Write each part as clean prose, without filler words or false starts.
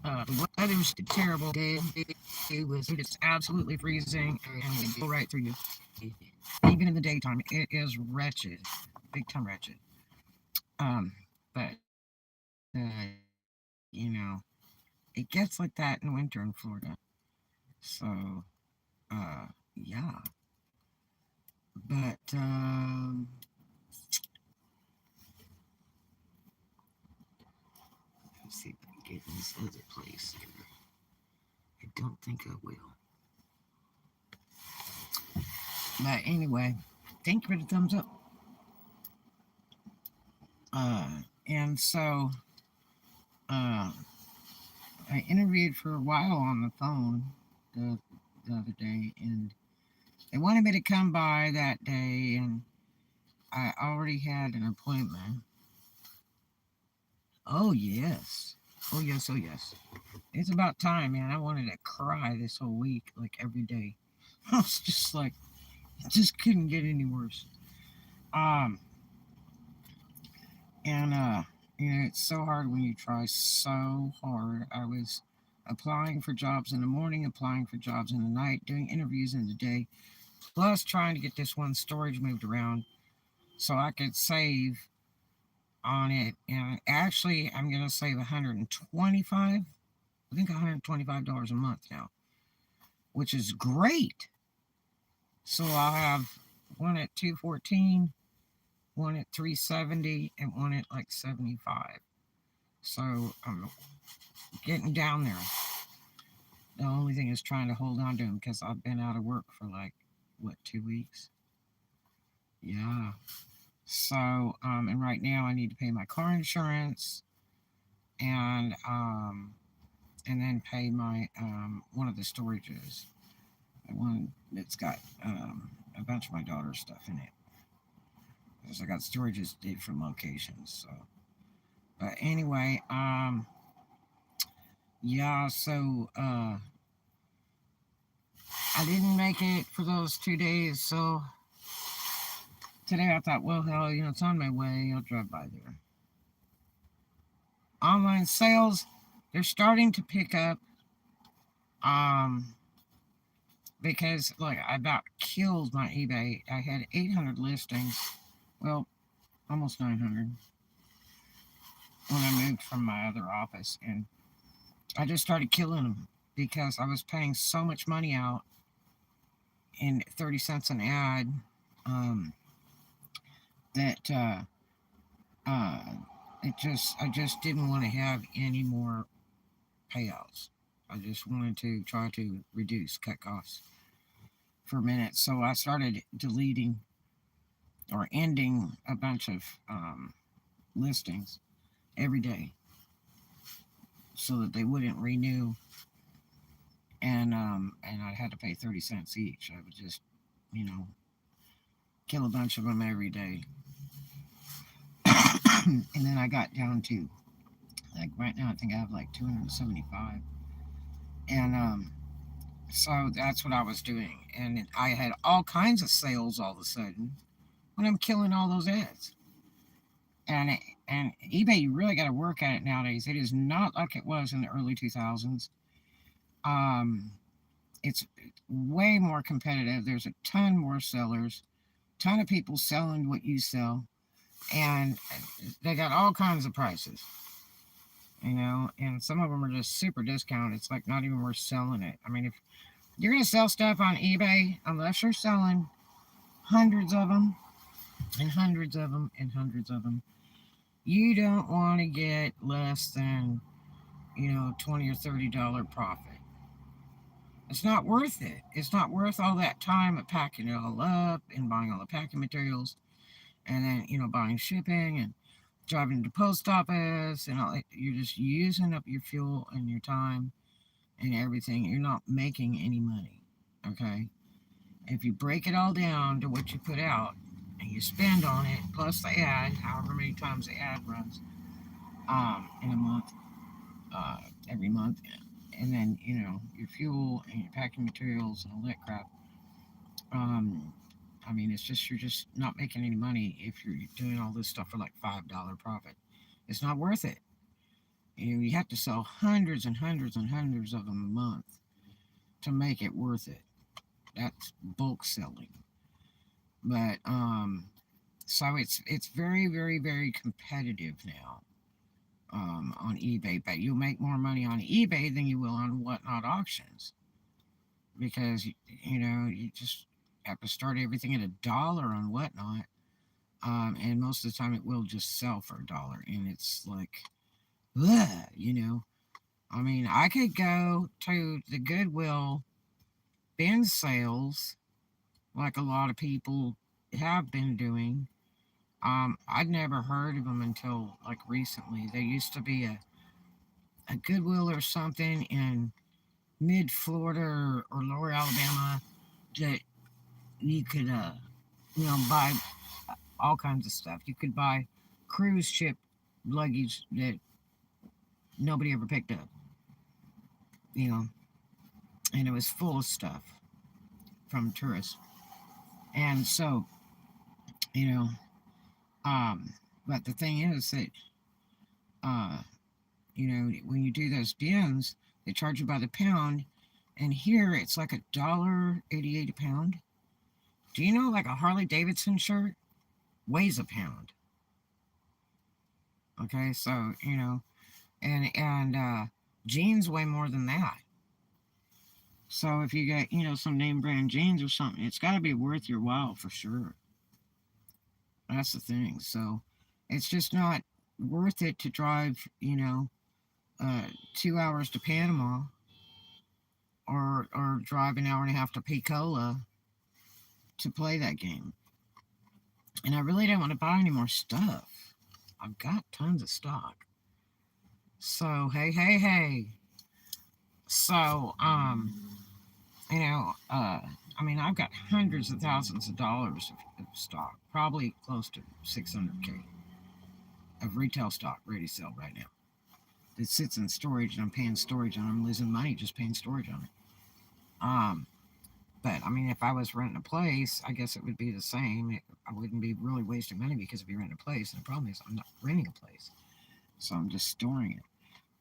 The weather was terrible. It was just absolutely freezing and it go right through you. Even in the daytime, it is wretched, big time wretched. But it gets like that in winter in Florida. So, yeah. But let's see if I can get in this other place here. I don't think I will. But anyway, thank you for the thumbs up. And so, uh, I interviewed for a while on the phone the, the other day, and they wanted me to come by that day, and I already had an appointment. Oh, yes. Oh, yes. Oh, yes. It's about time, man. I wanted to cry this whole week, like every day. I was just like, it just couldn't get any worse. Um, and, it's so hard when you try so hard. I was applying for jobs in the morning, applying for jobs in the night, doing interviews in the day, plus trying to get this one storage moved around so I could save on it. And actually, I'm going to save 125, I think $125 a month now, which is great. So I'll have one at 214, one at 370, and one at like 75. So I'm getting down there. The only thing is trying to hold on to them because I've been out of work for like, what, 2 weeks? Yeah. So, and right now I need to pay my car insurance and then pay my, one of the storages. The one that's got, a bunch of my daughter's stuff in it. Because I got storages at different locations, so. But anyway, yeah, so, I didn't make it for those 2 days, so today I thought, well, hell, it's on my way. I'll drive by there. Online sales, they're starting to pick up. Because like I about killed my eBay. I had 800 listings. Well, almost 900 when I moved from my other office, and I just started killing them because I was paying so much money out in 30 cents an ad um, that uh, I just didn't want to have any more payouts. I just wanted to try to cut costs for a minute. So I started deleting or ending a bunch of listings every day so that they wouldn't renew, and I had to pay 30 cents each. I would just, you know, kill a bunch of them every day. And then I got down to, like, right now I think I have like 275. And so that's what I was doing. And I had all kinds of sales all of a sudden when I'm killing all those ads. And eBay, you really got to work at it nowadays. It is not like it was in the early 2000s. Um, it's way more competitive. There's a ton more sellers, ton of people selling what you sell, and they got all kinds of prices. And some of them are just super discounted. It's like not even worth selling it. I mean, if you're gonna sell stuff on eBay, unless you're selling hundreds of them and hundreds of them and hundreds of them, you don't want to get less than $20 or $30 profit. It's not worth it. It's not worth all that time of packing it all up and buying all the packing materials, and then buying shipping and driving to the post office and all that. You're just using up your fuel and your time and everything. You're not making any money. Okay? If you break it all down to what you put out and you spend on it plus the ad, however many times the ad runs in a month, every month, and then your fuel and your packing materials and all that crap. Um, I mean, it's just you're just not making any money if you're doing all this stuff for like $5 profit. It's not worth it. You have to sell hundreds and hundreds and hundreds of them a month to make it worth it. That's bulk selling. But so it's very very very competitive now on eBay. But you'll make more money on eBay than you will on whatnot auctions because you just have to start everything at $1 on whatnot. And most of the time it will just sell for $1, and it's like, ugh. I mean, I could go to the Goodwill bin sales like a lot of people have been doing. I'd never heard of them until like recently. There used to be a Goodwill or something in mid Florida or lower Alabama that you could, buy all kinds of stuff. You could buy cruise ship luggage that nobody ever picked up, you know, and it was full of stuff from tourists. And so, you know, um, but the thing is that, uh, when you do those bins, they charge you by the pound, and here it's like $1.88 a pound. Do you know like a Harley Davidson shirt weighs a pound? Okay, so and jeans weigh more than that. So if you get some name brand jeans or something, it's got to be worth your while for sure. That's the thing. So it's just not worth it to drive 2 hours to Panama or drive an hour and a half to Picola to play that game. And I really don't want to buy any more stuff. I've got tons of stock. So hey, hey, hey. So I mean, I've got hundreds of thousands of dollars of stock, probably close to 600K of retail stock ready to sell right now. It sits in storage, and I'm paying storage, and I'm losing money just paying storage on it. Um, but I mean, if I was renting a place, I guess it would be the same. I wouldn't be really wasting money because if you're renting a place, and the problem is I'm not renting a place, so I'm just storing it.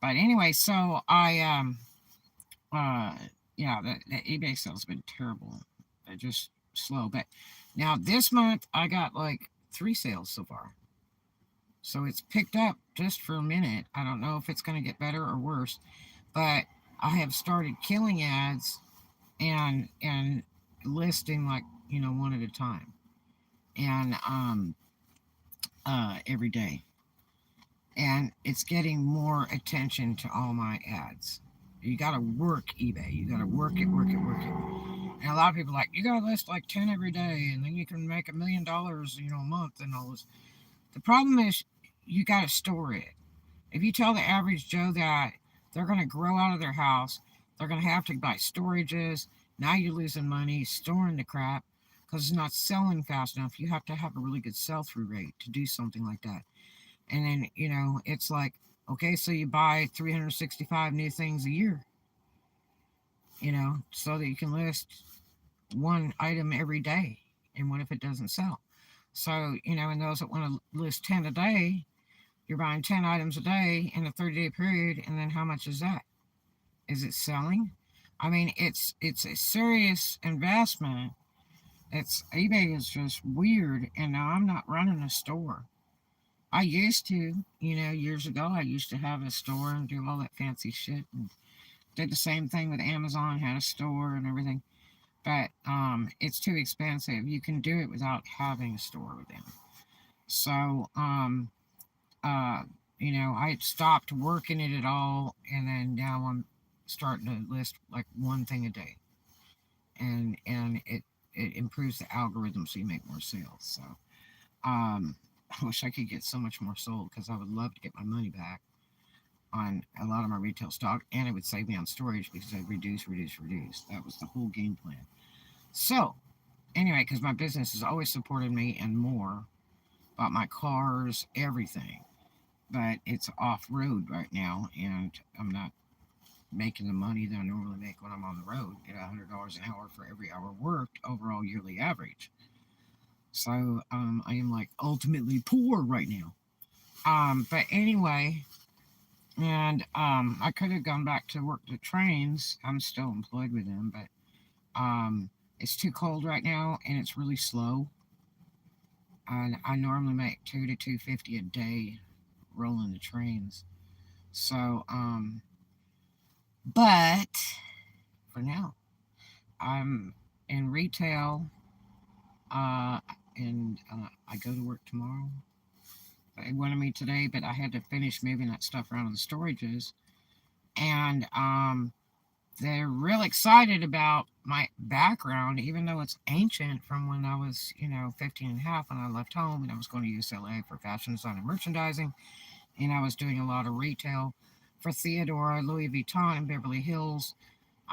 But anyway, so uh, yeah, the eBay sales have been terrible. They're just slow. But now this month I got like 3 sales so far. So it's picked up just for a minute. I don't know if it's going to get better or worse, but I have started killing ads and listing like one at a time and every day, and it's getting more attention to all my ads. You got to work eBay. You got to work it, work it, work it. And a lot of people are like, you got to list like 10 every day, and then you can make $1 million, a month, and all this. The problem is, you got to store it. If you tell the average Joe that they're going to grow out of their house, they're going to have to buy storages. Now you're losing money storing the crap because it's not selling fast enough. You have to have a really good sell through rate to do something like that. And then, it's like, okay, so you buy 365 new things a year, so that you can list one item every day. And what if it doesn't sell? So, and those that want to list 10 a day, you're buying 10 items a day in a 30-day period. And then how much is that? Is it selling? I mean, it's a serious investment. It's eBay is just weird. And now I'm not running a store. I used to, years ago, I used to have a store and do all that fancy shit. And did the same thing with Amazon, had a store and everything. But it's too expensive. You can do it without having a store with them. So, uh, I stopped working it at all, and then now I'm starting to list like one thing a day, and it improves the algorithm so you make more sales. So, I wish I could get so much more sold because I would love to get my money back on a lot of my retail stock, and it would save me on storage because I'd reduce, reduce, reduce. That was the whole game plan. So, anyway, because my business has always supported me and more, bought my cars, everything. But it's off road right now, and I'm not making the money that I normally make when I'm on the road. Get $100 an hour for every hour worked, overall yearly average. So I am like ultimately poor right now. But anyway, And I could have gone back to work the trains. I'm still employed with them, but it's too cold right now and it's really slow. And I normally make 2 to 250 a day rolling the trains. So, but for now, I'm in retail, uh, and I go to work tomorrow. They wanted me today, but I had to finish moving that stuff around in the storages, and they're real excited about my background, even though it's ancient from when I was, 15 and a half when I left home and I was going to UCLA for fashion design and merchandising. And I was doing a lot of retail for Theodora, Louis Vuitton, and Beverly Hills,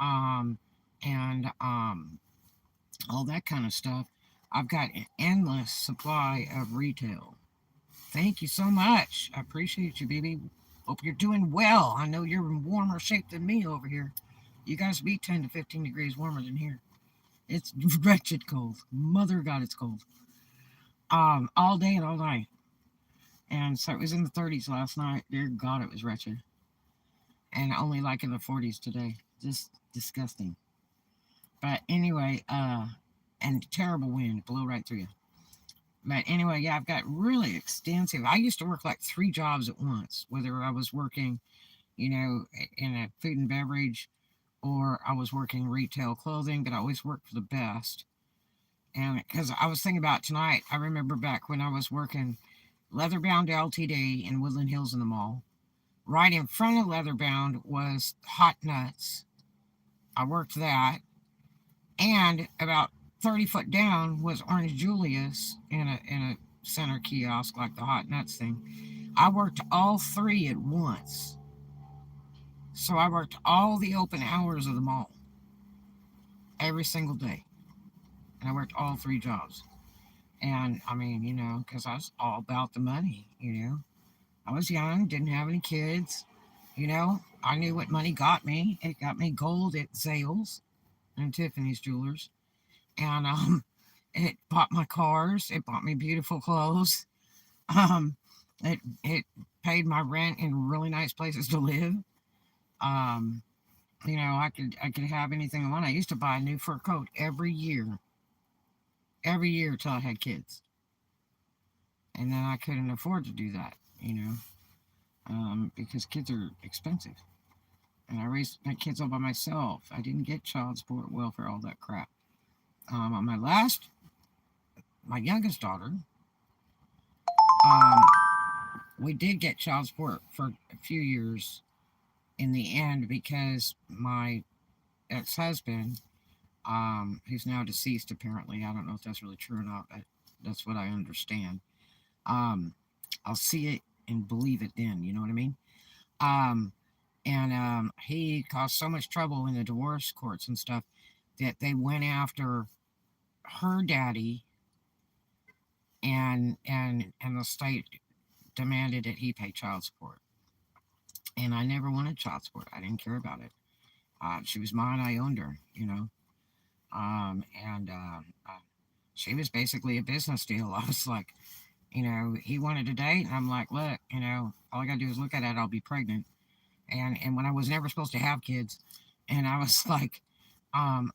um, and all that kind of stuff. I've got an endless supply of retail. Thank you so much. I appreciate you, baby. Hope you're doing well. I know you're in warmer shape than me over here. You guys be 10 to 15 degrees warmer than here. It's wretched cold. Mother of God, it's cold. All day and all night. And so it was in the 30s last night. Dear God, it was wretched. And only like in the 40s today. Just disgusting. But anyway, and terrible wind blow right through you. But anyway, yeah, I've got really extensive. I used to work like 3 jobs at once, whether I was working, in a food and beverage or I was working retail clothing, but I always worked for the best. And because I was thinking about tonight, I remember back when I was working Leatherbound LTD in Woodland Hills in the mall. Right in front of Leatherbound was Hot Nuts. I worked that. And about 30 foot down was Orange Julius in a center kiosk like the Hot Nuts thing. I worked all three at once. So I worked all the open hours of the mall every single day. And I worked all 3 jobs. And I mean, because I was all about the money. I was young, didn't have any kids. I knew what money got me. It got me gold at Zales and Tiffany's Jewelers. And it bought my cars. It bought me beautiful clothes. Um, it paid my rent in really nice places to live. Um, I could have anything I want. I used to buy a new fur coat every year till I had kids, and then I couldn't afford to do that. Because kids are expensive, and I raised my kids all by myself. I didn't get child support, welfare, all that crap. On my youngest daughter, um, we did get child support for a few years in the end because my ex-husband, who's now deceased apparently, I don't know if that's really true or not, but that's what I understand. Um, I'll see it and believe it then, you know what I mean? Um, and he caused so much trouble in the divorce courts and stuff that they went after her daddy, and the state demanded that he pay child support. And I never wanted child support. I didn't care about it. She was mine. I owned her. And she was basically a business deal. I was like, he wanted to date, and I'm like, look, all I gotta do is look at it. I'll be pregnant. And when I was never supposed to have kids, and I was like, I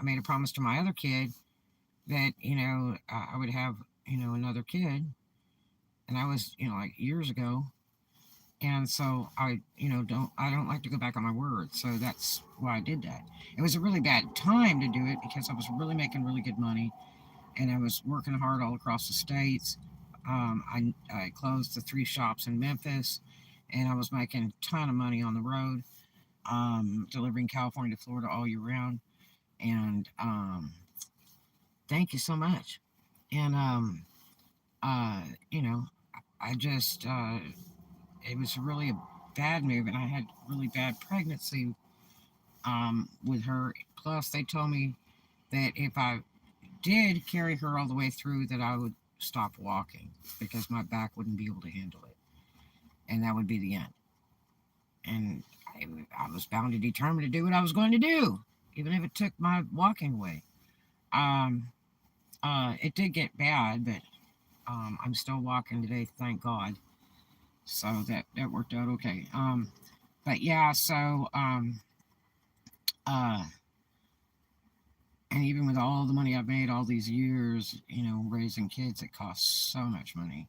made a promise to my other kid that I would have another kid, and I was like years ago. And so I don't like to go back on my word. So that's why I did that. It was a really bad time to do it because I was really making really good money, and I was working hard all across the states. I closed the 3 shops in Memphis, and I was making a ton of money on the road, delivering California to Florida all year round. And thank you so much. And uh, you know, I just it was really a bad move, and I had really bad pregnancy with her. Plus, they told me that if I did carry her all the way through, that I would stop walking because my back wouldn't be able to handle it, and that would be the end. And I was bound and determined to do what I was going to do, even if it took my walking away. Um, it did get bad, but I'm still walking today, thank God. So that worked out okay. But yeah, so uh, and even with all the money I've made all these years, raising kids, it costs so much money.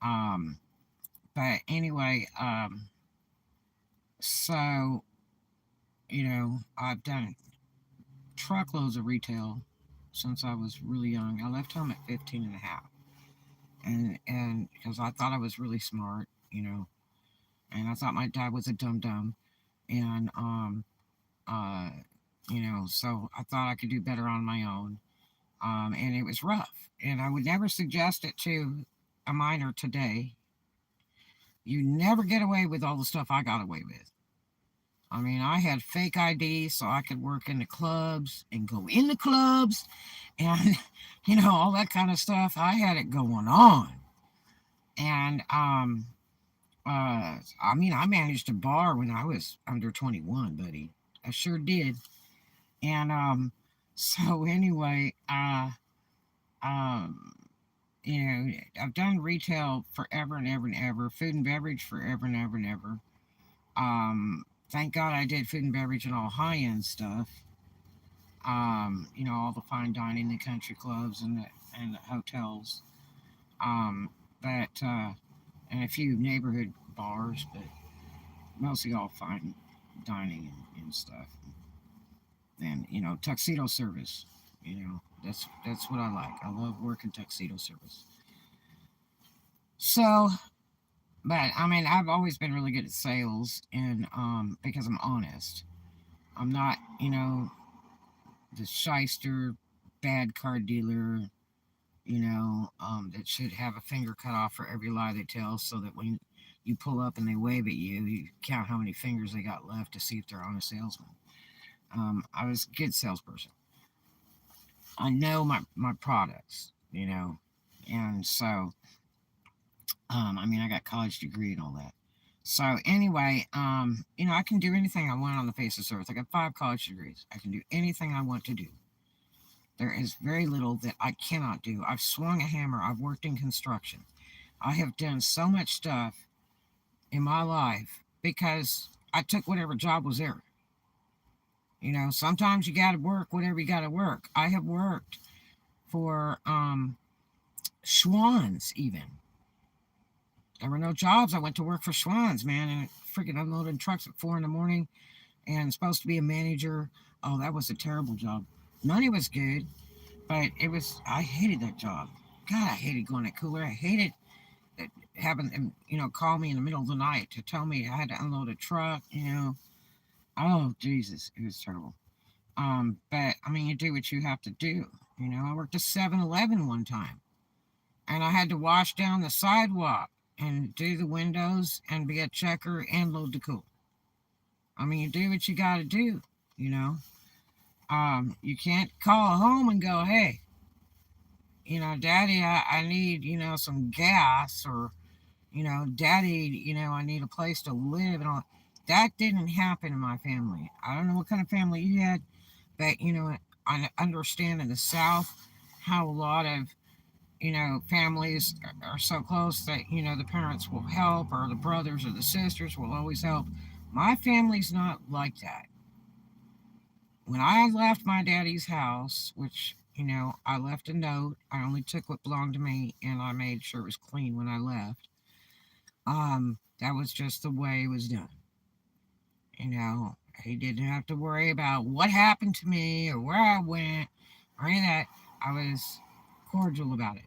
Um, but anyway, so I've done truckloads of retail since I was really young. I left home at 15 and a half. And because I thought I was really smart, and I thought my dad was a dum dum, and uh, so I thought I could do better on my own. And it was rough, and I would never suggest it to a minor today. You never get away with all the stuff I got away with. I mean, I had fake IDs so I could work in the clubs and go in the clubs and, all that kind of stuff. I had it going on. And, I mean, I managed a bar when I was under 21, buddy. I sure did. And, so anyway, um, I've done retail forever and ever and ever, food and beverage forever and ever and ever. Thank God I did food and beverage and all high end stuff. All the fine dining, the country clubs, and the hotels. Um, but and a few neighborhood bars, but mostly all fine dining and stuff. And tuxedo service. That's what I like. I love working tuxedo service. So, but I mean, I've always been really good at sales, and because I'm honest, I'm not the shyster, bad car dealer, that should have a finger cut off for every lie they tell, so that when you pull up and they wave at you, you count how many fingers they got left to see if they're on a salesman. I was a good salesperson. I know my products, and so I mean, I got college degree and all that. So anyway, I can do anything I want on the face of the earth. I got 5 college degrees. I can do anything I want to do. There is very little that I cannot do. I've swung a hammer. I've worked in construction. I have done so much stuff in my life because I took whatever job was there. Sometimes you got to work whatever you got to work. I have worked for Schwann's even. There were no jobs. I went to work for Schwann's, man, and freaking unloading trucks at 4 in the morning and supposed to be a manager. Oh, that was a terrible job. Money was good, but I hated that job. God, I hated going to cooler. I hated having them, call me in the middle of the night to tell me I had to unload a truck. Oh, Jesus, it was terrible. But I mean, you do what you have to do. I worked at 7-Eleven one time, and I had to wash down the sidewalk and do the windows and be a checker and load the cooler. I mean, you do what you got to do. You know, you can't call home and go, hey, Daddy, I need, some gas, or, Daddy, I need a place to live and all. That didn't happen in my family. I don't know what kind of family you had, but, I understand in the South how a lot of, families are so close that, the parents will help, or the brothers or the sisters will always help. My family's not like that. When I left my daddy's house, which, I left a note, I only took what belonged to me, and I made sure it was clean when I left. That was just the way it was done. He didn't have to worry about what happened to me or where I went or any of that. I was cordial about it.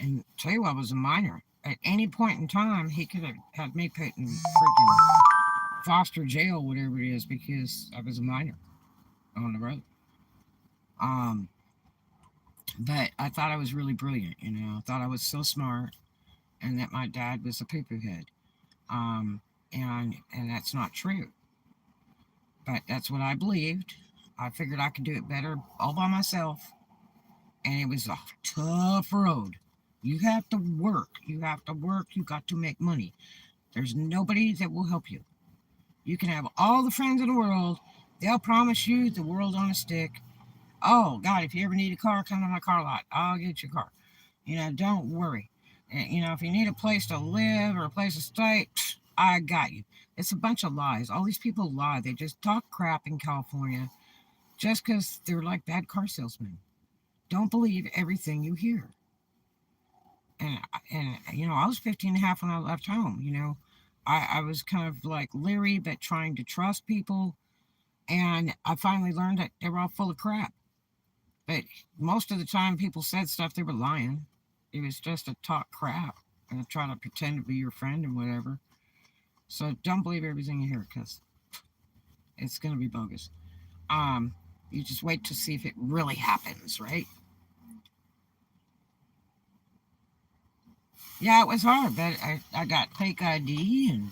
And tell you what, I was a minor. At any point in time, he could have had me put in freaking foster jail, whatever it is, because I was a minor on the road. Um, but I thought I was really brilliant. I thought I was so smart, and that my dad was a poo-poo head. Um, and that's not true. But that's what I believed. I figured I could do it better all by myself, and it was a tough road. You have to work. You have to work. You got to make money. There's nobody that will help you. You can have all the friends in the world. They'll promise you the world on a stick. Oh, God, if you ever need a car, come to my car lot. I'll get your car. Don't worry. You know, if you need a place to live or a place to stay, I got you. It's a bunch of lies. All these people lie. They just talk crap in California just because they're like bad car salesmen. Don't believe everything you hear. And, you know, I was 15 and a half when I left home. You know, I was kind of like leery, but trying to trust people. And I finally learned that they were all full of crap. But most of the time, people said stuff, they were lying. It was just to talk crap and try to pretend to be your friend and whatever. So don't believe everything you hear because it's going to be bogus. Um, you just wait to see if it really happens, right? Yeah, it was hard, but I got fake ID and,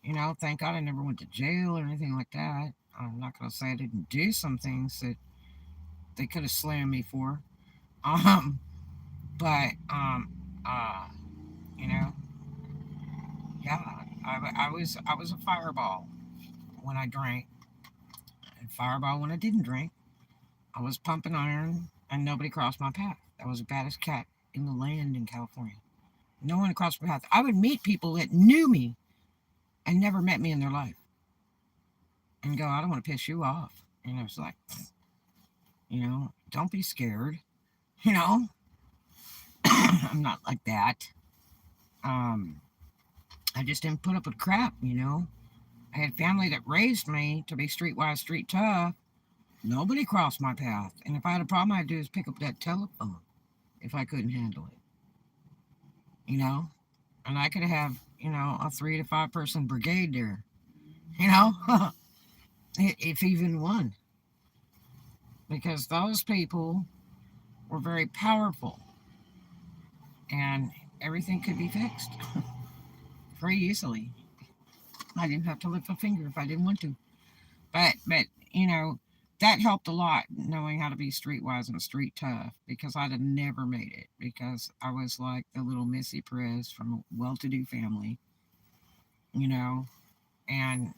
you know, thank God I never went to jail or anything like that. I'm not going to say I didn't do some things that they could have slammed me for. Um, but, uh, you know, yeah, I was a fireball when I drank, and fireball when I didn't drink. I was pumping iron, and nobody crossed my path. I was the baddest cat in the land in California. No one crossed my path. I would meet people that knew me and never met me in their life, and go, I don't want to piss you off. And I was like, you know, don't be scared. You know, I'm not like that. Um, I just didn't put up with crap. You know, I had family that raised me to be streetwise, street tough. Nobody crossed my path. And if I had a problem, I'd do is pick up that telephone if I couldn't handle it, you know? And I could have, you know, a 3 to 5 person brigade there, you know? If even one. Because those people were very powerful and everything could be fixed very easily. I didn't have to lift a finger if I didn't want to. But you know, that helped a lot knowing how to be streetwise and street tough because I'd have never made it because I was like the little Missy Perez from a well-to-do family, you know, and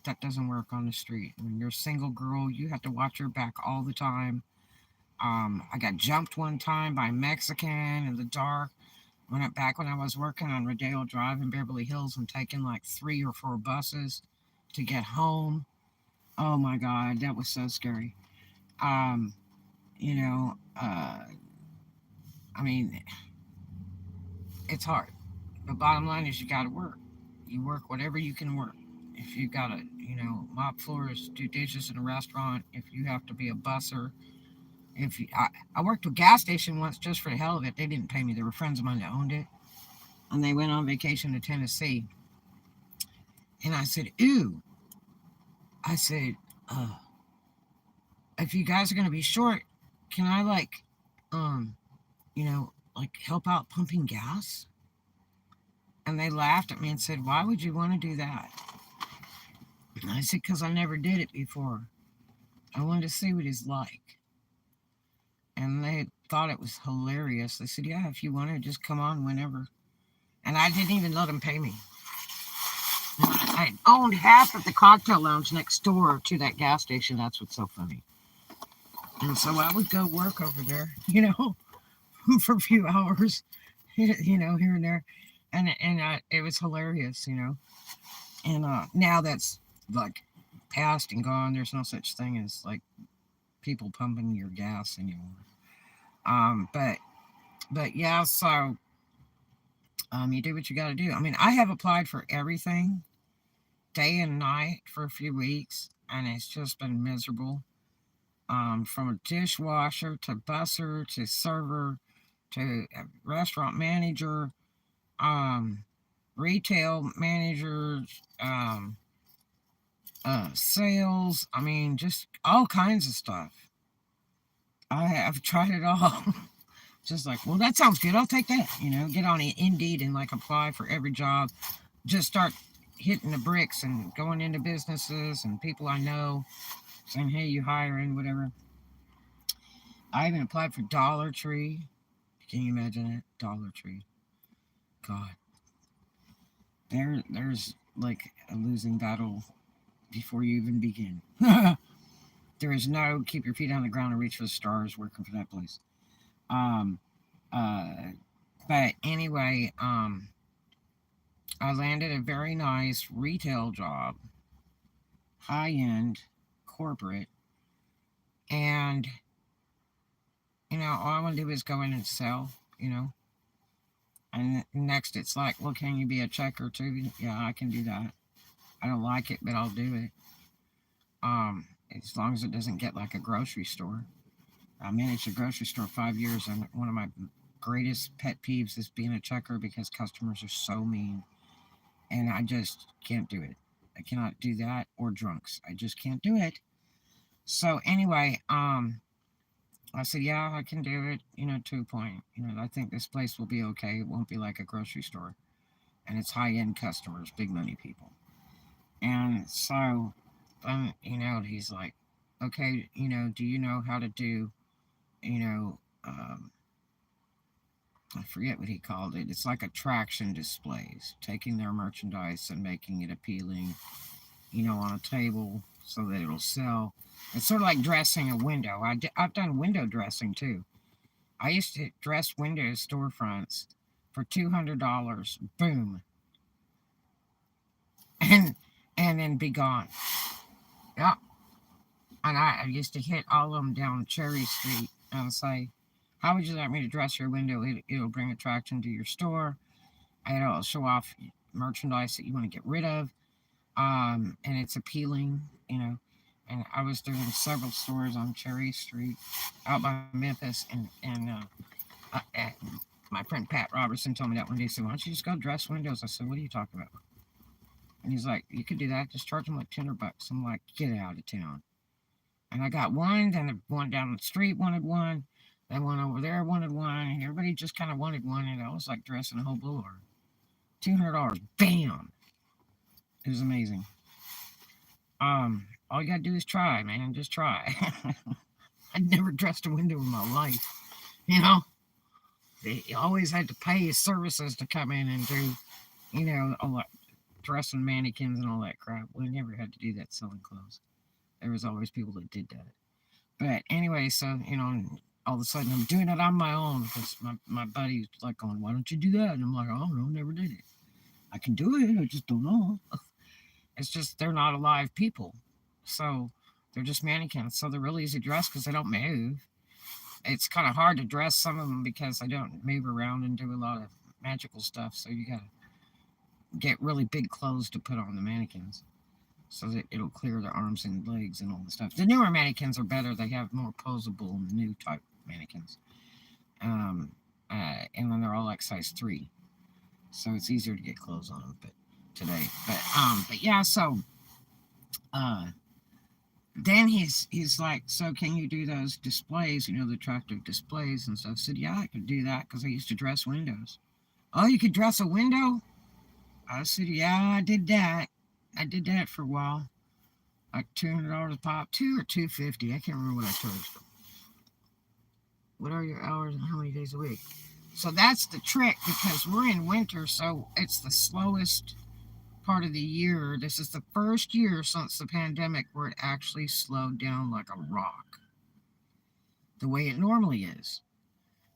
that doesn't work on the street. When you're a single girl, you have to watch your back all the time. I got jumped one time by a Mexican in the dark. Back when I was working on Rodeo Drive in Beverly Hills and taking like 3 or 4 buses to get home. Oh my God, that was so scary. Um, you know, I mean, it's hard. The bottom line is you got to work. You work whatever you can work. If you got to, you know, mop floors, do dishes in a restaurant, if you have to be a busser, I worked a gas station once just for the hell of it. They didn't pay me. There were friends of mine that owned it, and they went on vacation to Tennessee. And I said, "Ooh," I said, uh, "if you guys are gonna be short, can I like, um, you know, like help out pumping gas?" And they laughed at me and said, "Why would you want to do that?" And I said, "Because I never did it before. I wanted to see what it's like." And they thought it was hilarious. They said, "Yeah, if you want to, just come on whenever." And I didn't even let them pay me. I owned half of the cocktail lounge next door to that gas station. That's what's so funny. And so I would go work over there, you know, for a few hours, you know, here and there. And it was hilarious, you know. And now that's like past and gone. There's no such thing as like people pumping your gas anymore. But yeah, so you do what you got to do. I mean, I have applied for everything day and night for a few weeks, and it's just been miserable. From a dishwasher to busser to server to a restaurant manager, um, retail managers, sales. I mean, just all kinds of stuff. I have tried it all. Just like, well, that sounds good. I'll take that. You know, get on Indeed and like apply for every job. Just start hitting the bricks and going into businesses and people I know saying, hey, you hiring, whatever. I even applied for Dollar Tree. Can you imagine it? Dollar Tree. God. There's like a losing battle before you even begin. There is no keep your feet on the ground and reach for the stars working for that place. Um, uh, But anyway, I landed a very nice retail job, high end, corporate, and all I want to do is go in and sell, you know. And next, it's like, well, can you be a checker too? Yeah, I can do that. I don't like it, but I'll do it. As long as it doesn't get like a grocery store. I managed a grocery store 5 years, and one of my greatest pet peeves is being a checker because customers are so mean, and I just can't do it. I cannot do that, or drunks. I just can't do it. So anyway, I said, yeah, I can do it. To a point. I think this place will be okay. It won't be like a grocery store, and it's high end customers, big money people. And so, he's like, okay, do you know how to do, you know, um, I forget what he called it. It's like attraction displays, taking their merchandise and making it appealing, on a table so that it'll sell. It's sort of like dressing a window. I've done window dressing too. I used to dress windows, storefronts for $200. Boom, and then be gone. Yeah, and I used to hit all of them down Cherry Street and say, "How would you like me to dress your window? It'll bring attraction to your store. It'll show off merchandise that you want to get rid of, and it's appealing, And I was doing several stores on Cherry Street, out by Memphis, and my friend Pat Robertson told me that one day. He said, "Why don't you just go dress windows?" I said, "What are you talking about?" And he's like, "You could do that. Just charge them like $200." I'm like, "Get out of town." And I got one. Then the one down the street wanted one. That one over there wanted one. And everybody just kind of wanted one. And I was like dressing a whole boulevard. $200. Bam. It was amazing. All you gotta do is try, man. Just try. I'd never dressed a window in my life. You know, they always had to pay services to come in and do, all that dressing mannequins and all that crap. We never had to do that selling clothes. There was always people that did that. But anyway, so all of a sudden I'm doing it on my own because my buddy's like going, "Why don't you do that?" And I'm like, "Oh no, never did it. I can do it. I just don't know." It's just they're not alive people, so they're just mannequins. So they're really easy to dress because they don't move. It's kind of hard to dress some of them because I don't move around and do a lot of magical stuff. So you gotta get really big clothes to put on the mannequins so that it'll clear their arms and legs and all the stuff. The newer mannequins are better. They have more posable new type mannequins, and then they're all like size 3, so it's easier to get clothes on them. But today, but yeah, so uh, then he's like, "So can you do those displays? The attractive displays and stuff?" I said, "Yeah, I could do that because I used to dress windows." "Oh, you could dress a window?" I said, "Yeah, I did that. I did that for a while, like $200 a pop, 2 or 250. I can't remember what I charged." "What are your hours and how many days a week?" So that's the trick because we're in winter, so it's the slowest part of the year. This is the first year since the pandemic where it actually slowed down like a rock, the way it normally is.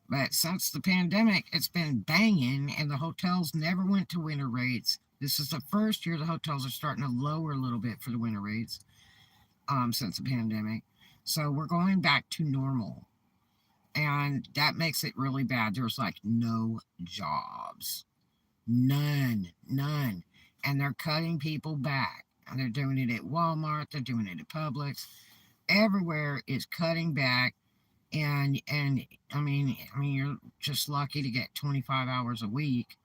But since the pandemic, it's been banging, and the hotels never went to winter rates. This is the first year the hotels are starting to lower a little bit for the winter rates, since the pandemic. So we're going back to normal. And that makes it really bad. There's like no jobs. None. None. And they're cutting people back. And they're doing it at Walmart, they're doing it at Publix. Everywhere is cutting back. And I mean you're just lucky to get 25 hours a week,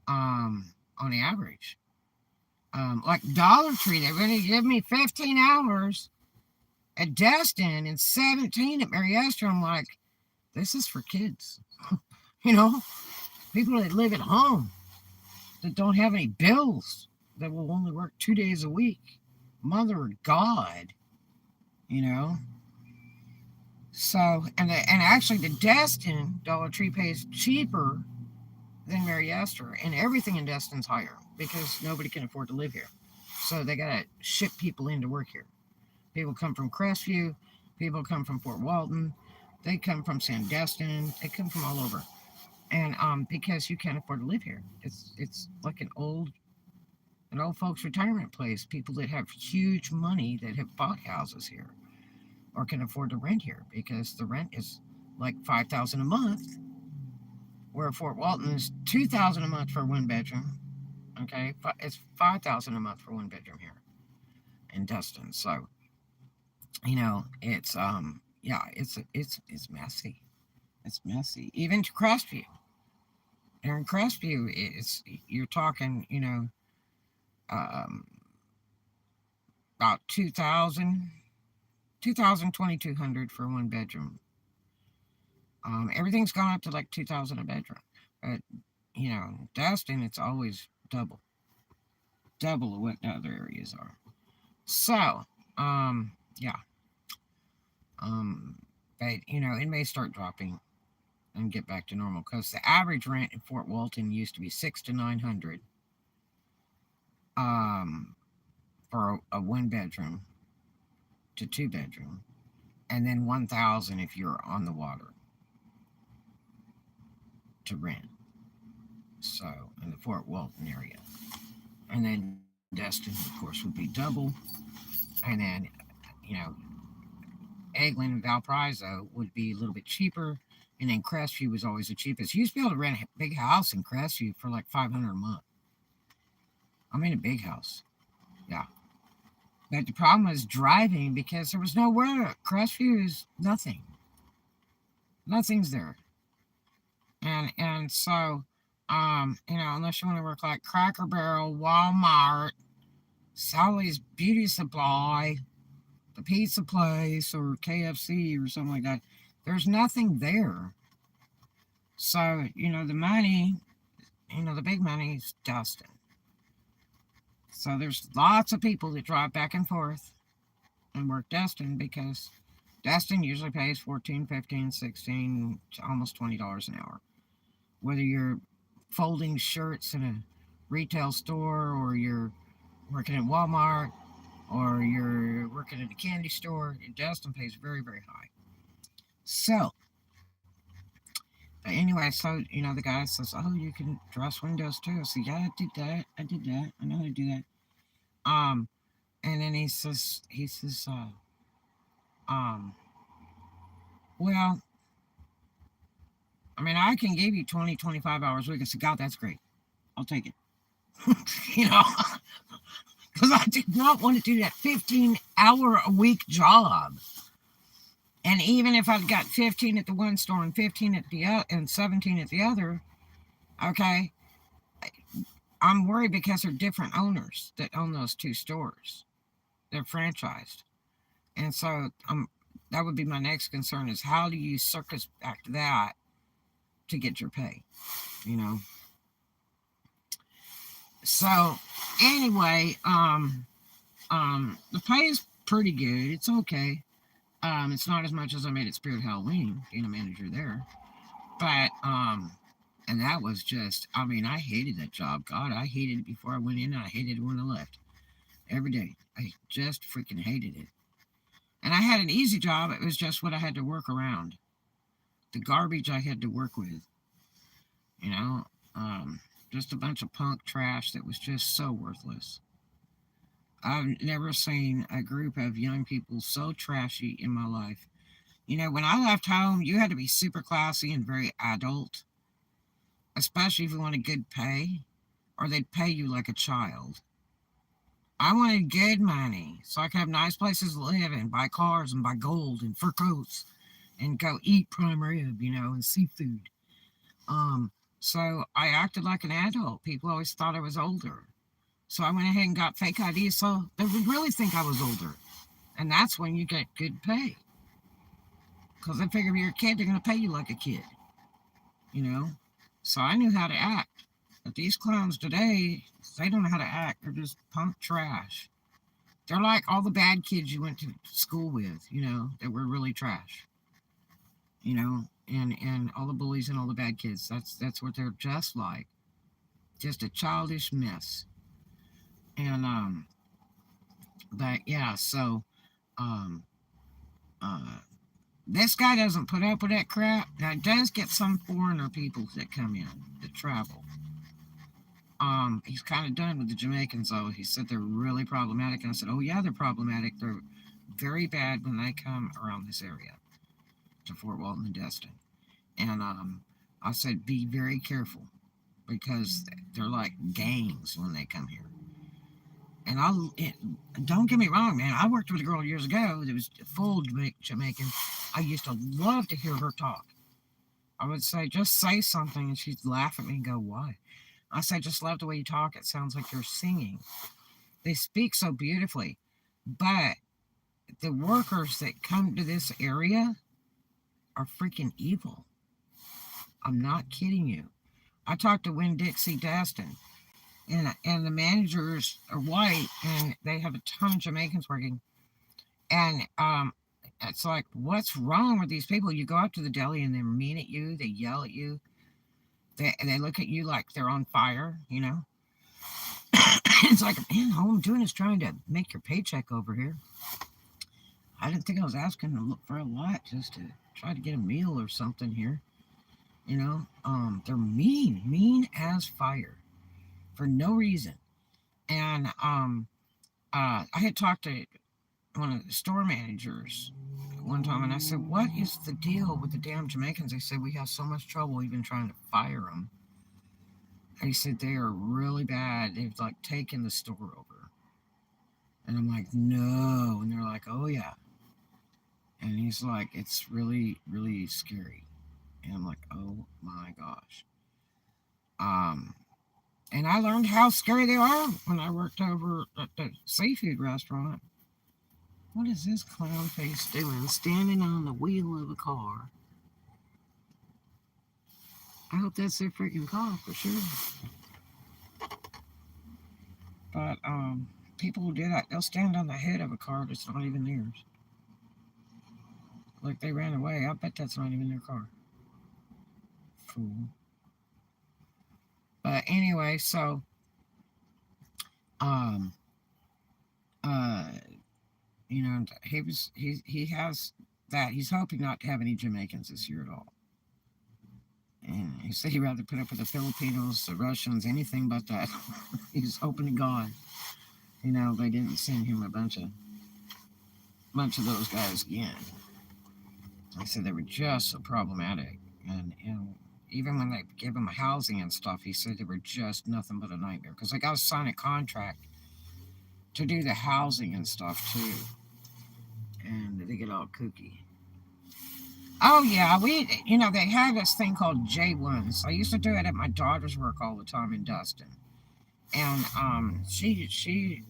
on the average. Like Dollar Tree, they're going to give me 15 hours at Destin and 17 at Mariester. I'm like, this is for kids. you know, People that live at home, that don't have any bills, that will only work 2 days a week. Mother of God, you know. So, and actually, the Destin Dollar Tree pays cheaper than Mariester, and everything in Destin's higher because nobody can afford to live here. So they gotta ship people in to work here. People come from Crestview, people come from Fort Walton, they come from Sandestin, they come from all over. and because you can't afford to live here. It's like an old folks retirement place. People that have huge money that have bought houses here or can afford to rent here because the rent is like 5,000 a month, where Fort Walton is 2,000 a month for a one bedroom. Okay, it's 5,000 a month for one bedroom here in Destin. So it's yeah, it's messy. It's messy. Even to Crestview. Here in Crestview, it's you're talking um, about 2,000, 2,000, 2,200 for one bedroom. Everything's gone up to like 2,000 a bedroom, but Destin, it's always double of what the other areas are. So, yeah, um, but it may start dropping and get back to normal because the average rent in Fort Walton used to be 6 to 900, um, for a one bedroom to two bedroom, and then 1,000 if you're on the water to rent. So in the Fort Walton area, and then Destin, of course, would be double, and then you know Eglin and Valparaiso would be a little bit cheaper, and then Crestview was always the cheapest. You used to be able to rent a big house in Crestview for like 500 a month. I mean, a big house, yeah. But the problem was driving because there was nowhere. Crestview is nothing. Nothing's there, and so unless you want to work like Cracker Barrel, Walmart, Sally's Beauty Supply, the pizza place, or KFC or something like that, there's nothing there. So the money, the big money is Dustin. So there's lots of people that drive back and forth and work Destin because Destin usually pays 14, 15, 16, almost $20 an hour. Whether you're folding shirts in a retail store, or you're working at Walmart, or you're working at a candy store, Destin pays very, very high. So, but anyway, so the guy says, "Oh, you can dress windows too." I said, "Yeah, I did that. I did that. I know how to do that." Um, and then he says, um, well, I mean, I can give you 20, 25 hours a week. I said, "God, that's great. I'll take it." you know, because I did not want to do that 15-hour-a-week job. And even if I've got 15 at the one store and 15 at the other and 17 at the other, okay, I'm worried because they're different owners that own those two stores. They're franchised. And so that would be my next concern is how do you circus back to that to get your pay, you know? So anyway, the pay is pretty good. It's okay. It's not as much as I made at Spirit Halloween, being a manager there. But and that was just, I mean, I hated that job. God, I hated it before I went in, and I hated it when I left. Every day, I just freaking hated it. And I had an easy job. It was just what I had to work around, the garbage I had to work with. You know, just a bunch of punk trash that was just so worthless. I've never seen a group of young people so trashy in my life. When I left home, you had to be super classy and very adult, especially if you wanted good pay, or they'd pay you like a child. I wanted good money so I could have nice places to live and buy cars and buy gold and fur coats and go eat prime rib, and seafood. Um, so I acted like an adult. People always thought I was older. So I went ahead and got fake IDs so they would really think I was older. And that's when you get good pay. Because they figure if you're a kid, they're going to pay you like a kid, you know? So I knew how to act. But these clowns today, they don't know how to act. They're just punk trash. They're like all the bad kids you went to school with, that were really trash. And all the bullies and all the bad kids. That's what they're just like. Just a childish mess. And but yeah, so um uh This guy doesn't put up with that crap. Now, it does get some foreigner people that come in that travel. He's kind of done with the Jamaicans, though. He said they're really problematic. And I said, oh, yeah, they're problematic. They're very bad when they come around this area to Fort Walton and Destin. And I said, be very careful because they're like gangs when they come here. And don't get me wrong, man. I worked with a girl years ago that was full Jamaican. I used to love to hear her talk. I would say, just say something, and she'd laugh at me and go, why? I said, just love the way you talk. It sounds like you're singing. They speak so beautifully. But the workers that come to this area are freaking evil. I'm not kidding you. I talked to Winn-Dixie Destin, and the managers are white, and they have a ton of Jamaicans working. And it's like, what's wrong with these people? You go up to the deli, and they're mean at you. They yell at you. They look at you like they're on fire, you know? It's like, man, all I'm doing is trying to make your paycheck over here. I didn't think I was asking to look for a lot just to try to get a meal or something here. You know, they're mean as fire for no reason. And I had talked to one of the store managers one time, and I said, "What is the deal with the damn Jamaicans?" They said we have so much trouble even trying to fire them. He said they are really bad. They've like taken the store over, and I'm like, "No," and they're like, "Oh yeah," and he's like, "It's really really scary," and I'm like, "Oh my gosh." Um, And I learned how scary they are when I worked over at the seafood restaurant. What is this clown face doing? Standing on the wheel of a car. I hope that's their freaking car for sure. But people who do that, they'll stand on the head of a car that's not even theirs. Like they ran away. I bet that's not even their car. Fool. But anyway, so um uh he has that. He's hoping not to have any Jamaicans this year at all. And he said he'd rather put up with the Filipinos, the Russians, anything but that. He's hoping to God, they didn't send him a bunch of those guys again. He said they were just so problematic, and even when they gave him housing and stuff, he said they were just nothing but a nightmare because they got to sign a contract to do the housing and stuff too, and they get all kooky. Oh yeah, they had this thing called J1s. I used to do it at my daughter's work all the time in Dustin, and she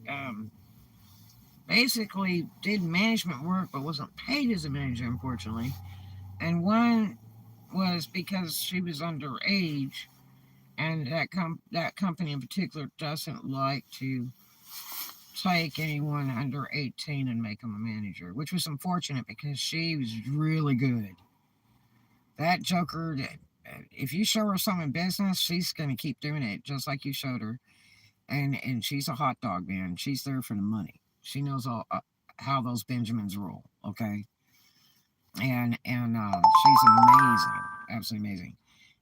basically did management work but wasn't paid as a manager, unfortunately. And one was because she was underage, and that company in particular doesn't like to take anyone under 18 and make them a manager, which was unfortunate because she was really good. That joker, if you show her some in business, she's going to keep doing it just like you showed her. And she's a hot dog, man. She's there for the money. She knows all how those Benjamins roll, okay? And she's amazing, absolutely amazing.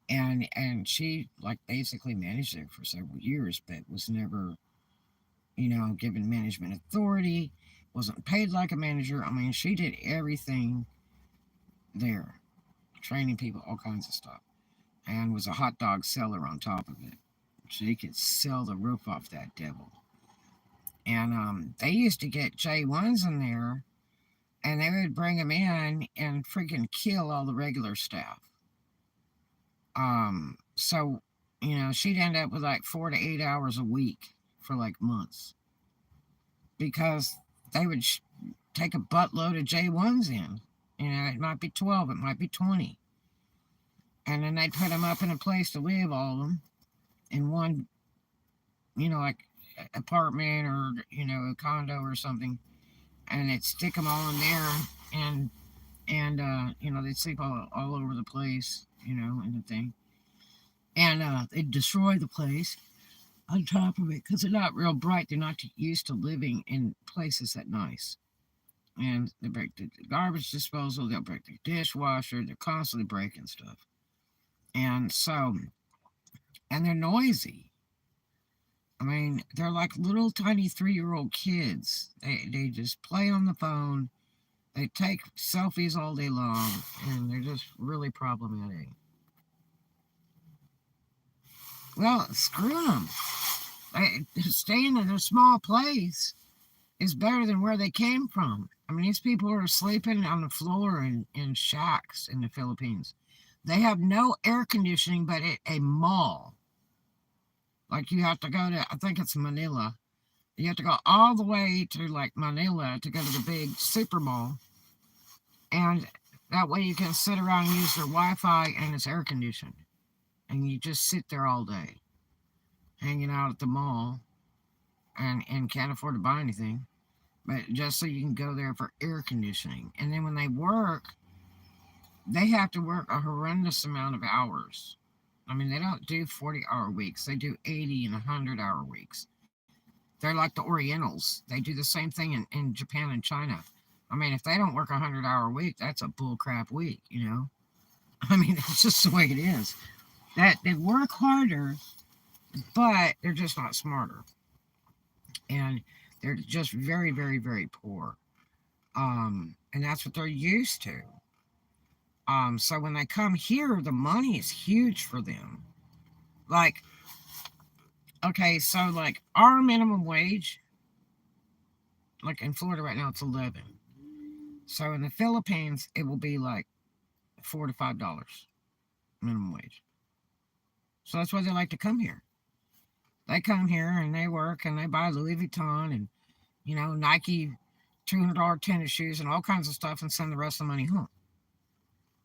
And she like basically managed there for several years, but was never, given management authority. Wasn't paid like a manager. I mean, she did everything there, training people, all kinds of stuff, and was a hot dog seller on top of it. She could sell the roof off that devil. And they used to get J1s in there, and they would bring them in and freaking kill all the regular staff. So she'd end up with like 4 to 8 hours a week for like months because they would take a buttload of J1s in. It might be 12, it might be 20. And then they'd put them up in a place to live, all of them, in one, like apartment or, a condo or something. And they'd stick them all in there and they'd sleep all over the place, and the thing. And they'd destroy the place on top of it because they're not real bright. They're not used to living in places that nice. And they break the garbage disposal, they'll break the dishwasher, they're constantly breaking stuff. And so, and they're noisy. I mean, they're like little tiny 3-year-old kids. They just play on the phone, they take selfies all day long, and they're just really problematic. Well, screw them. Staying in a small place is better than where they came from. I mean, these people are sleeping on the floor in shacks in the Philippines. They have no air conditioning but at a mall. Like you have to go to, I think it's Manila. You have to go all the way to like Manila to go to the big super mall. And that way you can sit around and use their Wi Fi and it's air conditioned. And you just sit there all day, hanging out at the mall and can't afford to buy anything. But just so you can go there for air conditioning. And then when they work, they have to work a horrendous amount of hours. I mean, they don't do 40-hour weeks, they do 80 and 100-hour weeks. They're like the Orientals. They do the same thing in Japan and China. I mean, if they don't work a 100-hour week, that's a bullcrap week, you know? I mean, that's just the way it is. That they work harder, but they're just not smarter. And they're just very, very, very poor. And that's what they're used to. So when they come here, the money is huge for them. Like, okay, so like our minimum wage, like in Florida right now, it's 11. So in the Philippines, it will be like $4 to $5 minimum wage. So that's why they like to come here. They come here and they work and they buy Louis Vuitton and Nike $200 tennis shoes and all kinds of stuff and send the rest of the money home.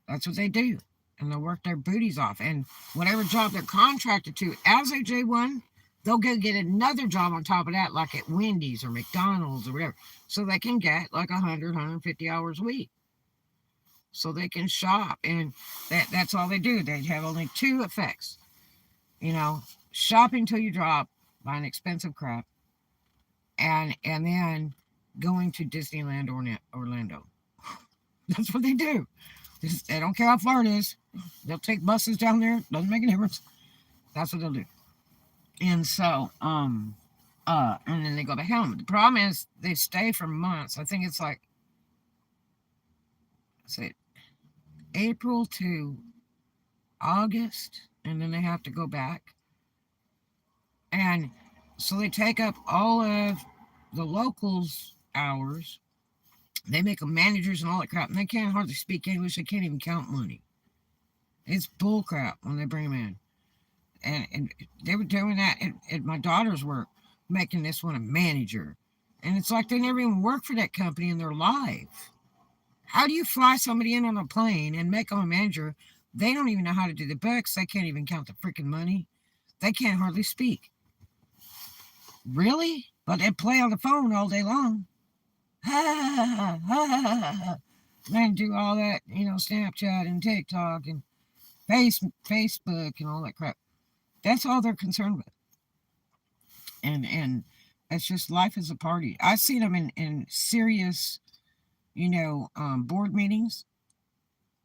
That's what they do. And they'll work their booties off. And whatever job they're contracted to as a J1, they'll go get another job on top of that, like at Wendy's or McDonald's or whatever. So they can get like 100, 150 hours a week. So they can shop. And that's all they do. They have only two effects. Shopping till you drop, buying expensive crap, and then going to Disneyland or Orlando. That's what they do. They don't care how far it is. They'll take buses down there. Doesn't make a difference. That's what they'll do. And so, and then they go back home. The problem is they stay for months. I think it's like, say, April to August, and then they have to go back. And so they take up all of the locals' hours. They make them managers and all that crap, and they can't hardly speak English. They can't even count money. It's bullcrap when they bring them in. And they were doing that at my daughter's work, making this one a manager. And it's like they never even worked for that company in their life. How do you fly somebody in on a plane and make them a manager? They don't even know how to do the books. They can't even count the freaking money. They can't hardly speak. Really? But they play on the phone all day long. Ha ha ha. Then do all that, Snapchat and TikTok and Facebook and all that crap. That's all they're concerned with. And it's just life is a party. I've seen them in serious, board meetings,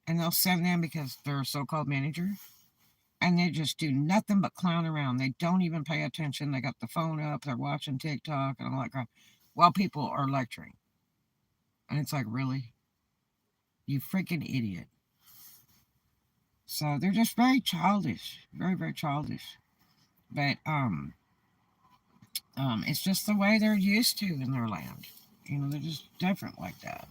and they'll send them because they're a so-called manager, and they just do nothing but clown around. They don't even pay attention. They got the phone up. They're watching TikTok and all that crap while people are lecturing. And it's like, really? You freaking idiot. So they're just very childish. Very, very childish. But it's just the way they're used to in their land. They're just different like that.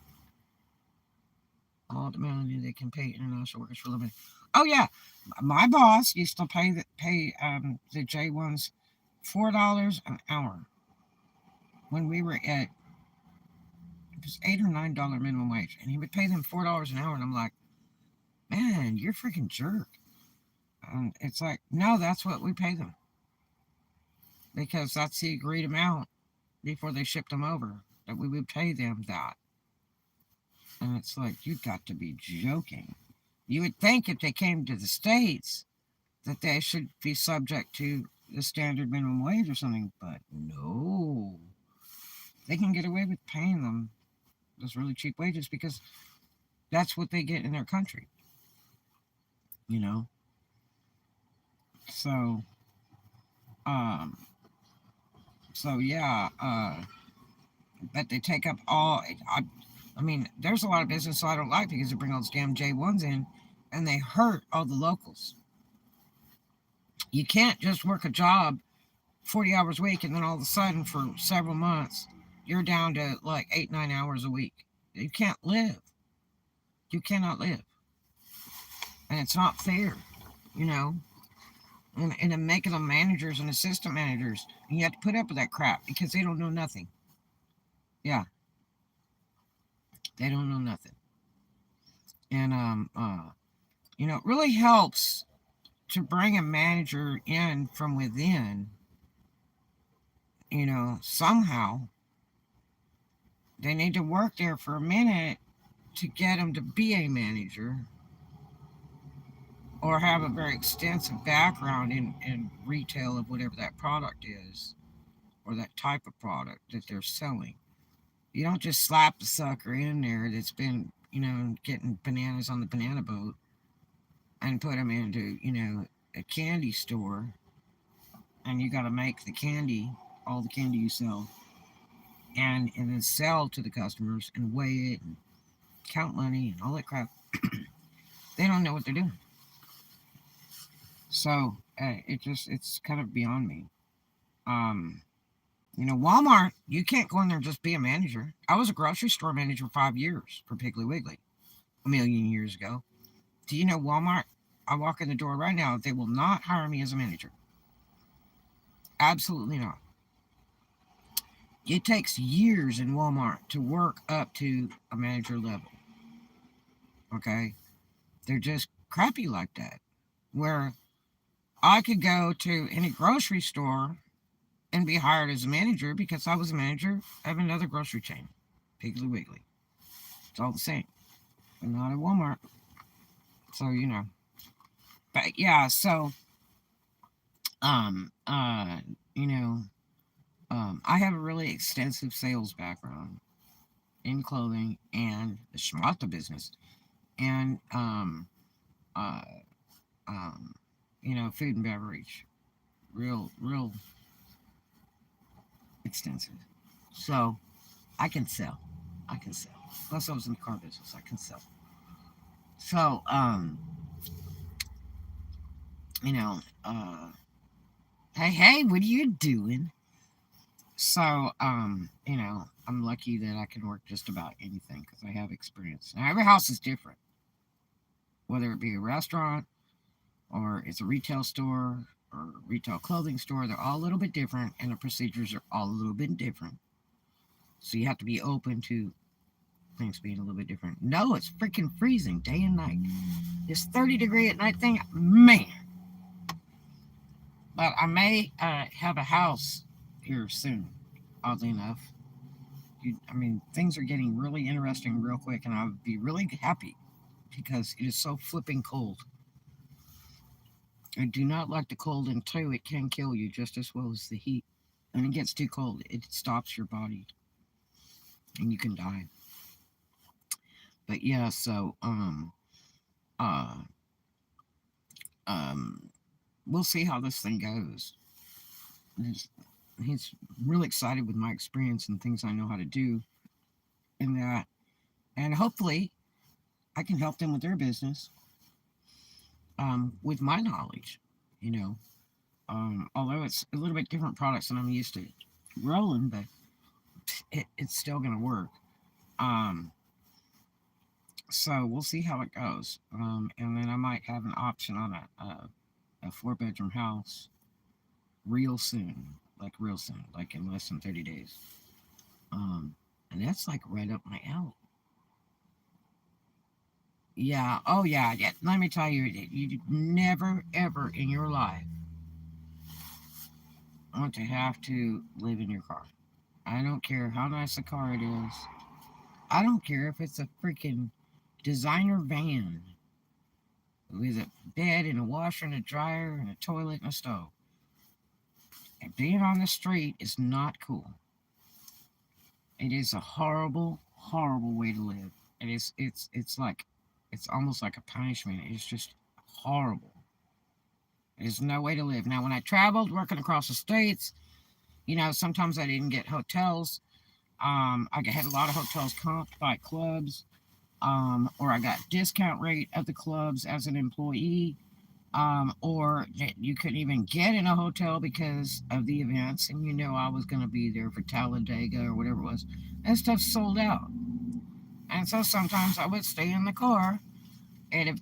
All the money they can pay international workers for a living. Oh yeah, my boss used to pay the J1s $4 an hour when we were at, it was $8 or $9 minimum wage, and he would pay them $4 an hour, and I'm like, man, you're a freaking jerk. And it's like, no, that's what we pay them because that's the agreed amount before they shipped them over, that we would pay them that. And it's like, you've got to be joking. You would think if they came to the States that they should be subject to the standard minimum wage or something, but no. They can get away with paying them those really cheap wages because that's what they get in their country, you know. So, um, so yeah, but they take up all. I mean, there's a lot of business I don't like because they bring all those damn J1s in, and they hurt all the locals. You can't just work a job 40 hours a week and then all of a sudden for several months you're down to like 8, 9 hours a week. You can't live. You cannot live, and it's not fair, you know. And then making them managers and assistant managers, and you have to put up with that crap because they don't know nothing. Yeah, they don't know nothing. And it really helps to bring a manager in from within. Somehow they need to work there for a minute to get them to be a manager or have a very extensive background in retail of whatever that product is or that type of product that they're selling. You don't just slap the sucker in there that's been, getting bananas on the banana boat and put them into, a candy store, and you got to make the candy, all the candy you sell, and then sell to the customers and weigh it and count money and all that crap. They don't know what they're doing. So it's kind of beyond me. Walmart, you can't go in there and just be a manager. I was a grocery store manager for 5 years for Piggly Wiggly a million years ago. Do you know Walmart? I walk in the door right now, they will not hire me as a manager. Absolutely not. It takes years in Walmart to work up to a manager level. Okay? They're just crappy like that. Where I could go to any grocery store and be hired as a manager because I was a manager of another grocery chain, Piggly Wiggly. It's all the same, but not at Walmart. So, But yeah, so, um, uh, you know, I have a really extensive sales background in clothing and the schmalta business, and uh, um, food and beverage, real extensive. So I can sell. I can sell. Plus, I was in the car business. I can sell. So, you know, uh, hey, what are you doing? So, I'm lucky that I can work just about anything because I have experience. Now, every house is different, whether it be a restaurant or it's a retail store or a retail clothing store. They're all a little bit different, and the procedures are all a little bit different. So you have to be open to things being a little bit different. No, it's freaking freezing day and night. This 30-degree at night thing, man. But I may have a house here soon, oddly enough. Things are getting really interesting real quick, and I would be really happy because it is so flipping cold. I do not like the cold, and two, it can kill you just as well as the heat. When it gets too cold, it stops your body, and you can die. But yeah, so uh, we'll see how this thing goes. He's really excited with my experience and things I know how to do in that, and hopefully I can help them with their business with my knowledge, although it's a little bit different products than I'm used to rolling, but it's still going to work. So we'll see how it goes, and then I might have an option on a 4-bedroom house real soon, like in less than 30 days. And that's like right up my alley. Yeah. Oh, yeah. Yeah. Let me tell you, you never, ever in your life want to have to live in your car. I don't care how nice a car it is. I don't care if it's a freaking designer van with a bed and a washer and a dryer and a toilet and a stove. And being on the street is not cool. It is a horrible, horrible way to live. It's like it's almost like a punishment. It's just horrible. There's no way to live. Now, when I traveled working across the states, sometimes I didn't get hotels. I had a lot of hotels comped by clubs, or I got discount rate at the clubs as an employee, or that you couldn't even get in a hotel because of the events, and I was going to be there for Talladega or whatever it was. That stuff sold out, and so sometimes I would stay in the car at a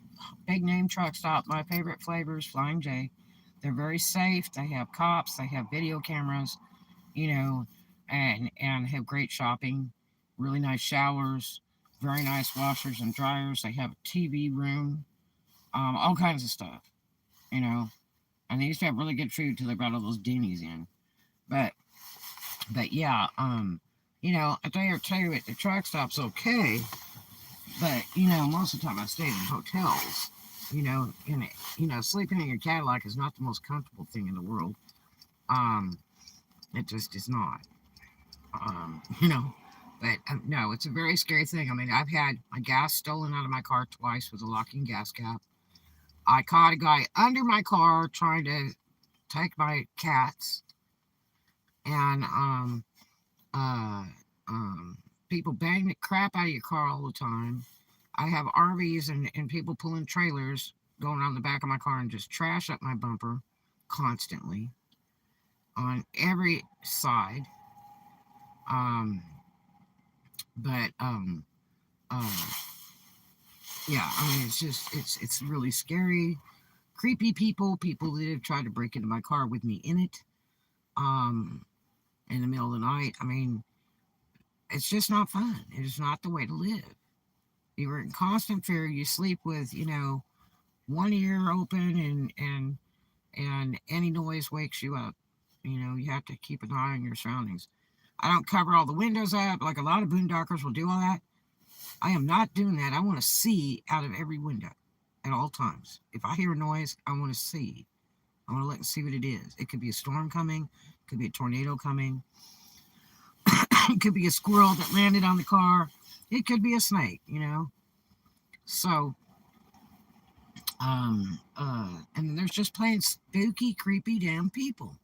big name truck stop. My favorite flavor is Flying J. They're very safe. They have cops. They have video cameras. You know, and have great shopping, really nice showers, very nice washers and dryers. They have a TV room, all kinds of stuff. You know, and they used to have really good food till they brought all those Denny's in. But yeah, I tell you what, the truck stop's okay, but most of the time I stayed in hotels. And sleeping in your Cadillac is not the most comfortable thing in the world. Um, it just is not. Um, you know, but no, it's a very scary thing. I mean, I've had my gas stolen out of my car twice with a locking gas cap. I caught a guy under my car trying to take my cats, and uh, people bang the crap out of your car all the time. I have RVs and people pulling trailers going on the back of my car and just trash up my bumper constantly on every side. Um, but uh, yeah, I mean, it's really scary. Creepy people that have tried to break into my car with me in it, um, in the middle of the night. I mean, it's just not fun. It is not the way to live. You're in constant fear. You sleep with, one ear open, and any noise wakes you up. You have to keep an eye on your surroundings. I don't cover all the windows up like a lot of boondockers will do all that. I am not doing that. I want to see out of every window at all times. If I hear a noise, I want to see. I want to look and see what it is. It could be a storm coming, it could be a tornado coming, it could be a squirrel that landed on the car, it could be a snake. So, and there's just plain spooky, creepy damn people.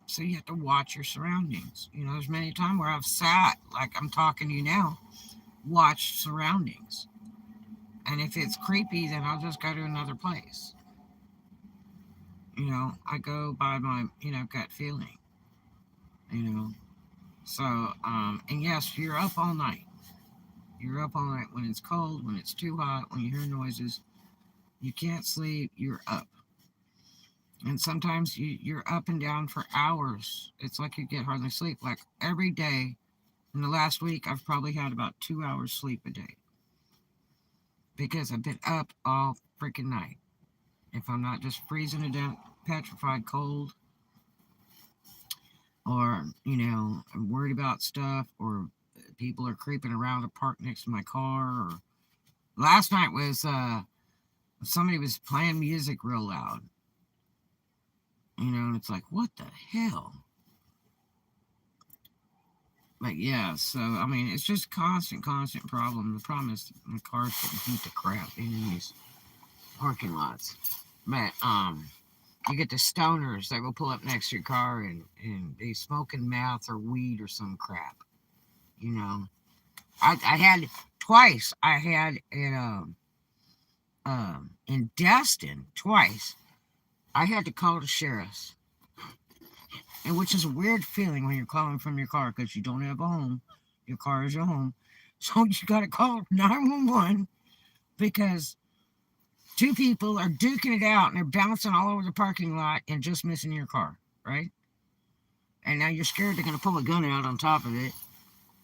So you have to watch your surroundings. There's many times where I've sat, like I'm talking to you now, watched surroundings. And if it's creepy, then I'll just go to another place. I go by my, gut feeling, you know. So, and yes, you're up all night. You're up all night when it's cold, when it's too hot, when you hear noises. You can't sleep, you're up. And sometimes you're up and down for hours. It's like you get hardly sleep. Like every day in the last week, I've probably had about 2 hours sleep a day because I've been up all freaking night. If I'm not just freezing to death, petrified cold, or, I'm worried about stuff, or people are creeping around a park next to my car, or last night was, somebody was playing music real loud, and it's like, what the hell? But yeah, so I mean, it's just constant problem. The problem is my car's getting beat to crap in these parking lots. But you get the stoners that will pull up next to your car and they smoking meth or weed or some crap. You know, I had twice. I had it in Destin twice. I had to call the sheriff's, and which is a weird feeling when you're calling from your car because you don't have a home. Your car is your home, so you got to call 911 because two people are duking it out and they're bouncing all over the parking lot and just missing your car, right? And now you're scared they're going to pull a gun out on top of it,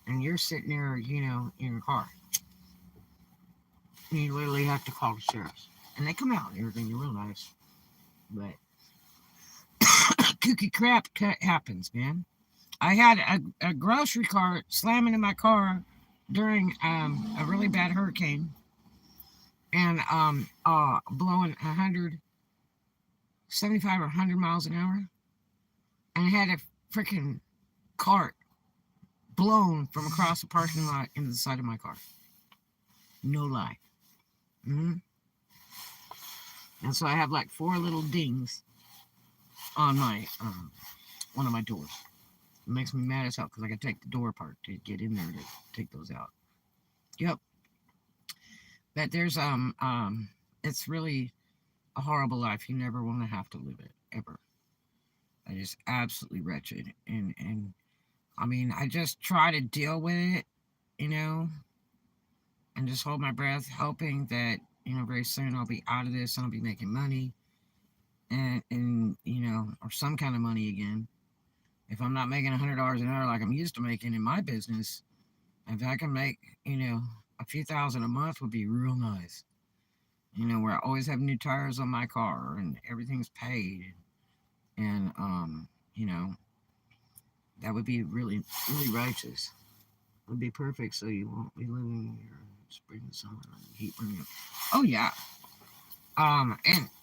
and you're sitting there, in your car. And you literally have to call the sheriffs, and they come out and everything. They're real nice, but kooky crap happens, man. I had a grocery cart slamming in my car during a really bad hurricane, and blowing 175 or 100 miles an hour, and I had a freaking cart blown from across the parking lot into the side of my car. No lie. Mm-hmm. And so I have like 4 little dings on my one of my doors. It makes me mad as hell because I gotta take the door apart to get in there to take those out. Yep. But there's it's really a horrible life. You never want to have to live it ever. It is absolutely wretched, and I mean, I just try to deal with it, you know, and just hold my breath, hoping that very soon I'll be out of this and I'll be making money, and or some kind of money again. If I'm not making $100 an hour like I'm used to making in my business, if I can make a few thousand a month would be real nice. Where I always have new tires on my car and everything's paid, and that would be really, really righteous. It would be perfect, so you won't be living here in spring and summer and heat burning up. Oh yeah.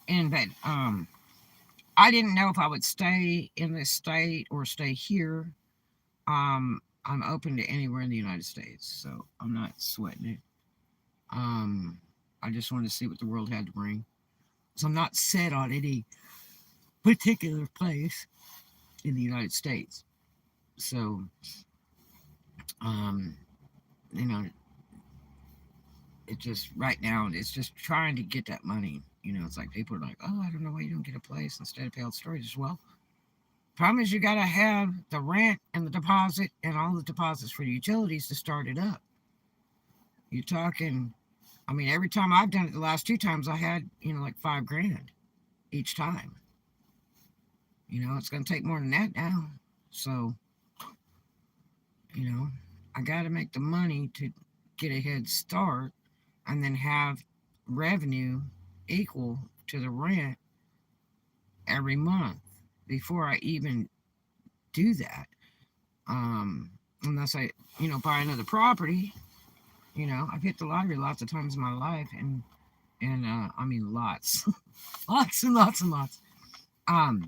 And that I didn't know if I would stay in this state or stay here. I'm open to anywhere in the United States, so I'm not sweating it. I just wanted to see what the world had to bring. So I'm not set on any particular place in the United States. So, um, you know, it just right now it's just trying to get that money. It's like people are like, oh, I don't know why you don't get a place instead of pay all the storage. Well, problem is you got to have the rent and the deposit and all the deposits for the utilities to start it up. You're talking, I mean, every time I've done it, the last 2 times I had, like $5,000 each time. It's going to take more than that now. So, I got to make the money to get a head start and then have revenue equal to the rent every month before I even do that. Unless I, buy another property. I've hit the lottery lots of times in my life, and I mean lots, lots and lots and lots. But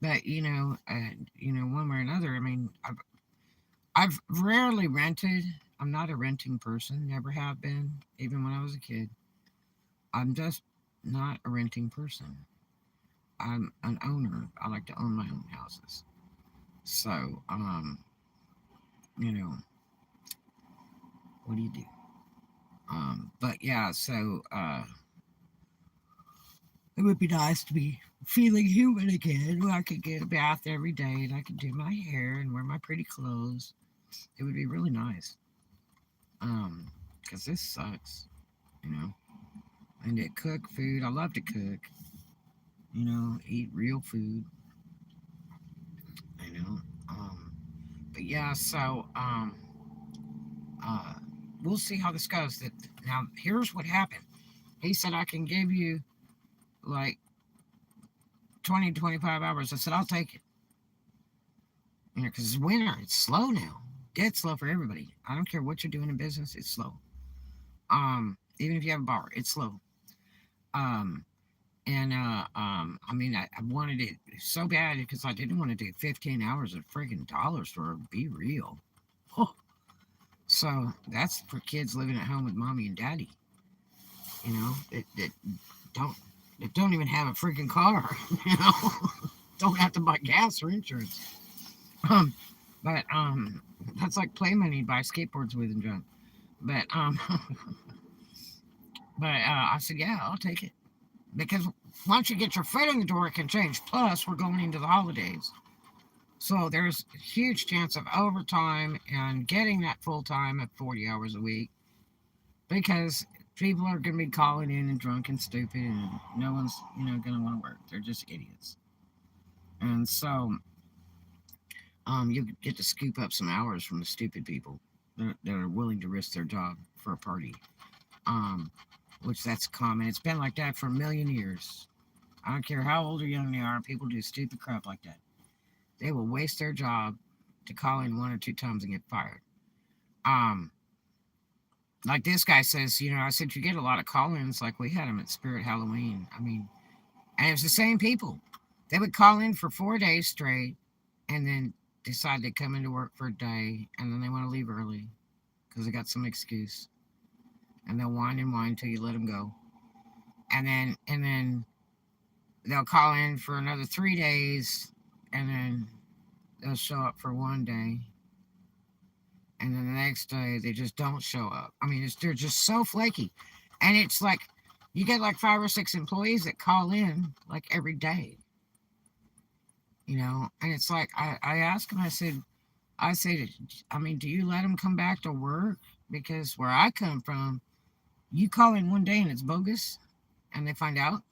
one way or another, I mean, I've rarely rented. I'm not a renting person. Never have been, even when I was a kid. I'm just not a renting person. I'm an owner. I like to own my own houses. So, what do you do? But yeah, so it would be nice to be feeling human again, where I could get a bath every day and I could do my hair and wear my pretty clothes. It would be really nice. Because this sucks, And to cook food, I love to cook. Eat real food. You know. But yeah, so we'll see how this goes. That now here's what happened. He said I can give you like 20 to 25 hours. I said I'll take it. Because it's winter. It's slow now. Dead slow for everybody. I don't care what you're doing in business. It's slow. Even if you have a bar, it's slow. I mean, I wanted it so bad because I didn't want to do 15 hours at a freaking dollar store. Be real. Oh. So that's for kids living at home with mommy and daddy. That don't even have a freaking car. Don't have to buy gas or insurance. But that's like play money to buy skateboards with and junk. But I said, yeah, I'll take it. Because once you get your foot in the door, it can change. Plus, we're going into the holidays. So there's a huge chance of overtime and getting that full time at 40 hours a week. Because people are going to be calling in and drunk and stupid, and no one's, going to want to work. They're just idiots. And so you get to scoop up some hours from the stupid people that are willing to risk their job for a party. Which that's common. It's been like that for a million years. I don't care how old or young they are, people do stupid crap like that. They will waste their job to call in 1 or 2 times and get fired. Like this guy says, I said, you get a lot of call-ins, like we had them at Spirit Halloween. I mean, and it was the same people. They would call in for 4 days straight, and then decide they come into work for a day and then they want to leave early because they got some excuse, and they'll whine and whine until you let them go, and then they'll call in for another 3 days, and then they'll show up for one day, and then the next day they just don't show up. I mean, they're just so flaky, and it's like you get like 5 or 6 employees that call in like every day, and it's like I asked them, I say, I mean, do you let them come back to work? Because where I come from, you call in one day and it's bogus, and they find out.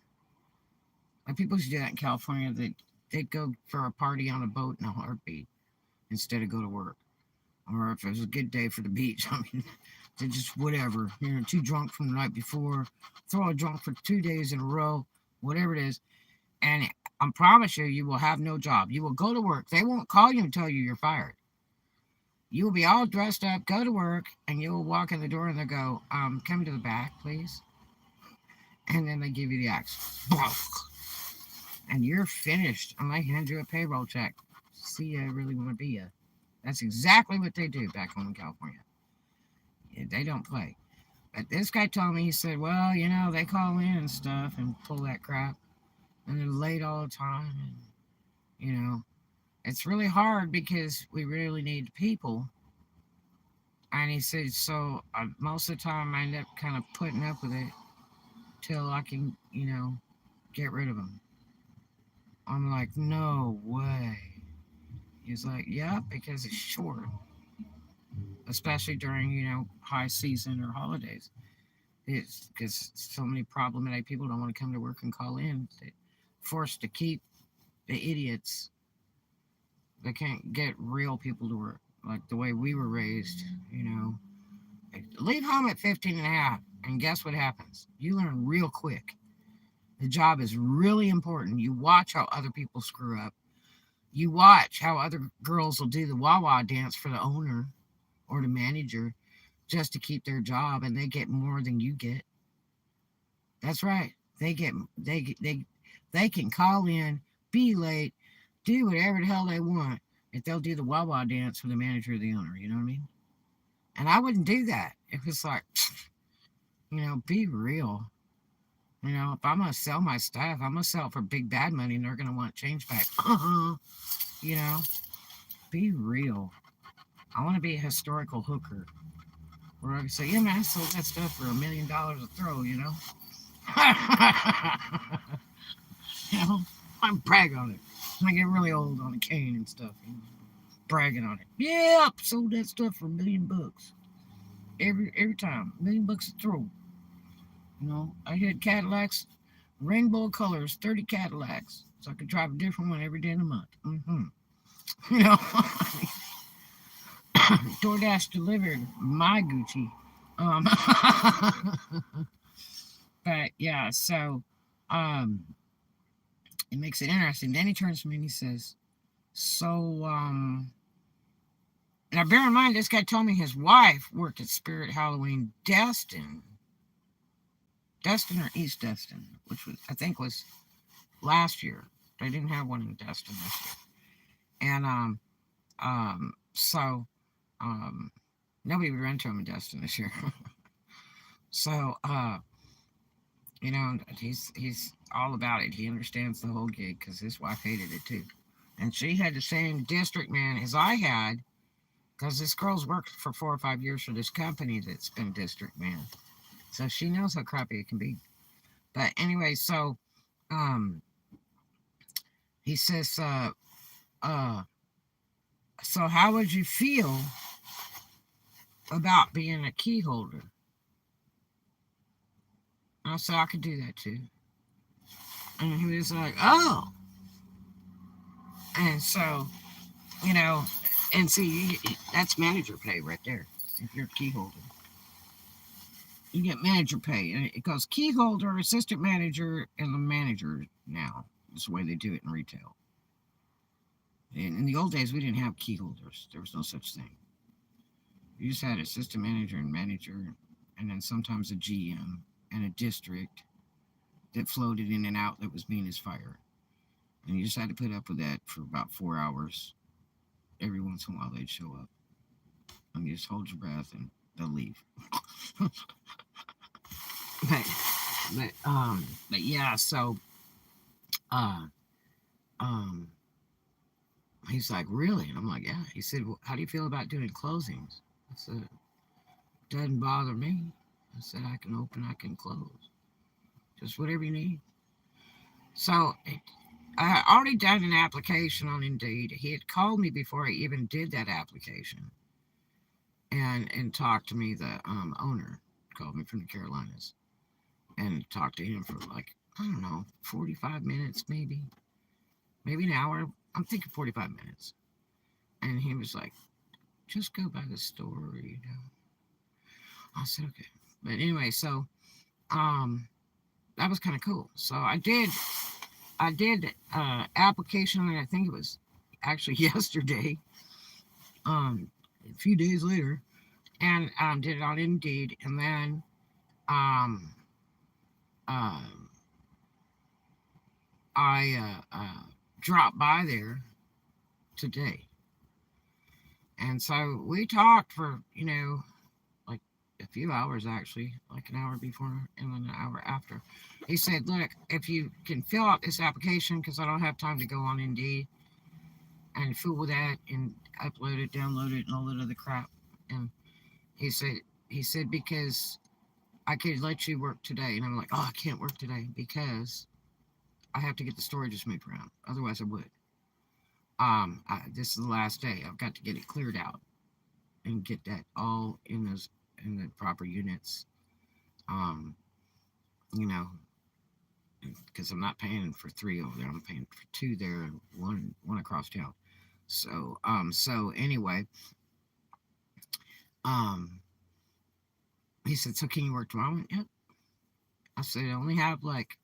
Like people used to do that in California. They'd go for a party on a boat in a heartbeat instead of go to work. Or if it was a good day for the beach, I mean, they just whatever. Too drunk from the night before, throw a drunk for 2 days in a row, whatever it is. And I promise you, you will have no job. You will go to work. They won't call you and tell you you're fired. You will be all dressed up, go to work, and you will walk in the door and they'll go, come to the back, please. And then they give you the axe. And you're finished. And they hand you a payroll check. See ya, I really want to be ya. That's exactly what they do back home in California. Yeah, they don't play. But this guy told me, he said, well, they call in and stuff and pull that crap. And they're late all the time. And, it's really hard because we really need people. And he said, so most of the time I end up kind of putting up with it till I can, get rid of them. I'm like, no way. He's like, yeah, because it's short, especially during, high season or holidays. It's because so many problematic people don't want to come to work and call in. They're forced to keep the idiots. They can't get real people to work like the way we were raised. Leave home at 15 and a half, and guess what happens? You learn real quick. The job is really important. You watch how other people screw up. You watch how other girls will do the wah-wah dance for the owner or the manager just to keep their job, and they get more than you get. That's right. They can call in, be late, do whatever the hell they want if they'll do the wah-wah dance for the manager or the owner. You know what I mean? And I wouldn't do that. If it's like, be real. If I'm going to sell my stuff, I'm going to sell it for big bad money and they're going to want change back. you know, be real. I want to be a historical hooker where I can say, yeah, man, I sold that stuff for $1 million a throw, I'm bragging on it. I get really old on the cane and stuff, bragging on it. Yeah, I sold that stuff for $1 million. Every time, $1 million a throw. I had Cadillacs, rainbow colors, 30 Cadillacs, so I could drive a different one every day of the month. You know, DoorDash delivered my Gucci. Um, but yeah, so it makes it interesting. Then he turns to me and he says, "So, now bear in mind, this guy told me his wife worked at Spirit Halloween Destin or East Destin, which was I think was last year. They didn't have one in Destin this year, and so nobody would rent to him in Destin this year. So he's all about it. He understands the whole gig because his wife hated it too, and she had the same district man as I had, because this girl's worked for 4 or 5 years for this company that's been district man, so she knows how crappy it can be. But anyway, so he says, so how would you feel about being a key holder? I said I could do that too. And he was like, oh. And so, and see, that's manager pay right there. If you're a key holder, you get manager pay. And it goes key holder, assistant manager, and the manager now. That's the way they do it in retail. And in the old days, we didn't have key holders. There was no such thing. You just had assistant manager and manager, and then sometimes a GM and a district that floated in and out that was mean as fire. And you just had to put up with that for about 4 hours. every once in a while they'd show up. And you just hold your breath and they'll leave. but, but yeah, so, uh, um, he's like, really? And I'm like, yeah. He said, well, how do you feel about doing closings? I said, doesn't bother me. I said, I can open, I can close. Just whatever you need. So I had already done an application on Indeed. He had called me before I even did that application and talked to me. The owner called me from the Carolinas and talked to him for like, I don't know, 45 minutes maybe an hour. I'm thinking 45 minutes. And he was like, just go by the store, you know. I said, okay. But anyway, so that was kind of cool. So I did application, and I think it was actually yesterday, a few days later, and did it on Indeed, and then um, uh, I dropped by there today, and so we talked for like a few hours actually, like an hour before and then an hour after. He said, "Look, if you can fill out this application, because I don't have time to go on Indeed and fool with that and upload it, download it, and all that other crap." And he said, because I could let you work today. And I'm like, oh, I can't work today because I have to get the storages moved around. Otherwise, I would. This is the last day. I've got to get it cleared out and get that all in the proper units. Um, you know, because I'm not paying for 3 over there. I'm paying for 2 there and one across town. So anyway, um, he said, so can you work tomorrow? I went, yep. I said, I only have like,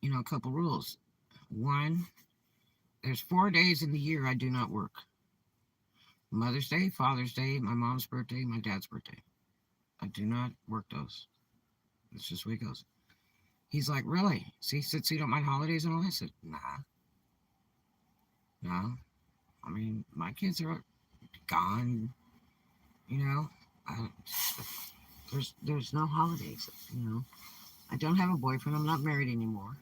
a couple rules. One, there's 4 days in the year I do not work. Mother's Day, Father's Day, my mom's birthday, my dad's birthday. I do not work those. That's just the way it goes. He's like, really? So he said, so you don't mind holidays and all that? I said, nah, no. I mean, my kids are gone, you know. I, there's no holidays. I don't have a boyfriend. I'm not married anymore.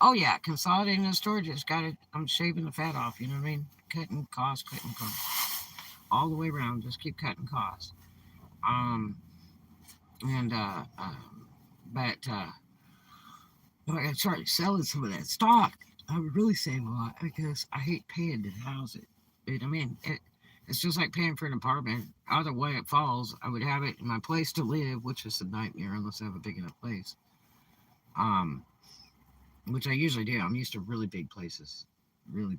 Oh yeah, consolidating the storages. Got it. I'm shaving the fat off. You know what I mean? Cutting costs, all the way around. Just keep cutting costs. Um, and but I got to start selling some of that stock. I would really save a lot because I hate paying to house it. It's just like paying for an apartment. Either way it falls, I would have it in my place to live, which is a nightmare unless I have a big enough place. Um, which I usually do. I'm used to really big places to live.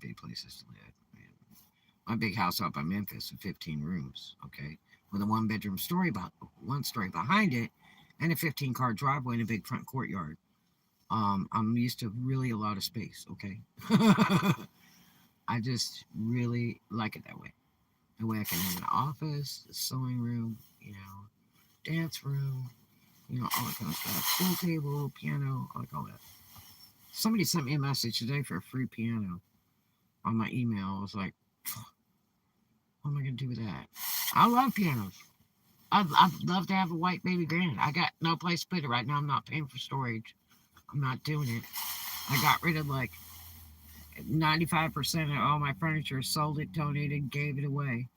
Man. My big house out by Memphis with 15 rooms, okay, with a one story behind it, and a 15-car driveway and a big front courtyard. I'm used to really a lot of space, okay. I just really like it that way. The way I can have an office, a sewing room, dance room, all that kind of stuff. Pool table, piano, I like all that. Somebody sent me a message today for a free piano on my email. I was like, what am I going to do with that? I love pianos. I'd love to have a white baby grand. I got no place to put it right now. I'm not paying for storage. I'm not doing it. I got rid of like 95% of all my furniture, sold it, donated, gave it away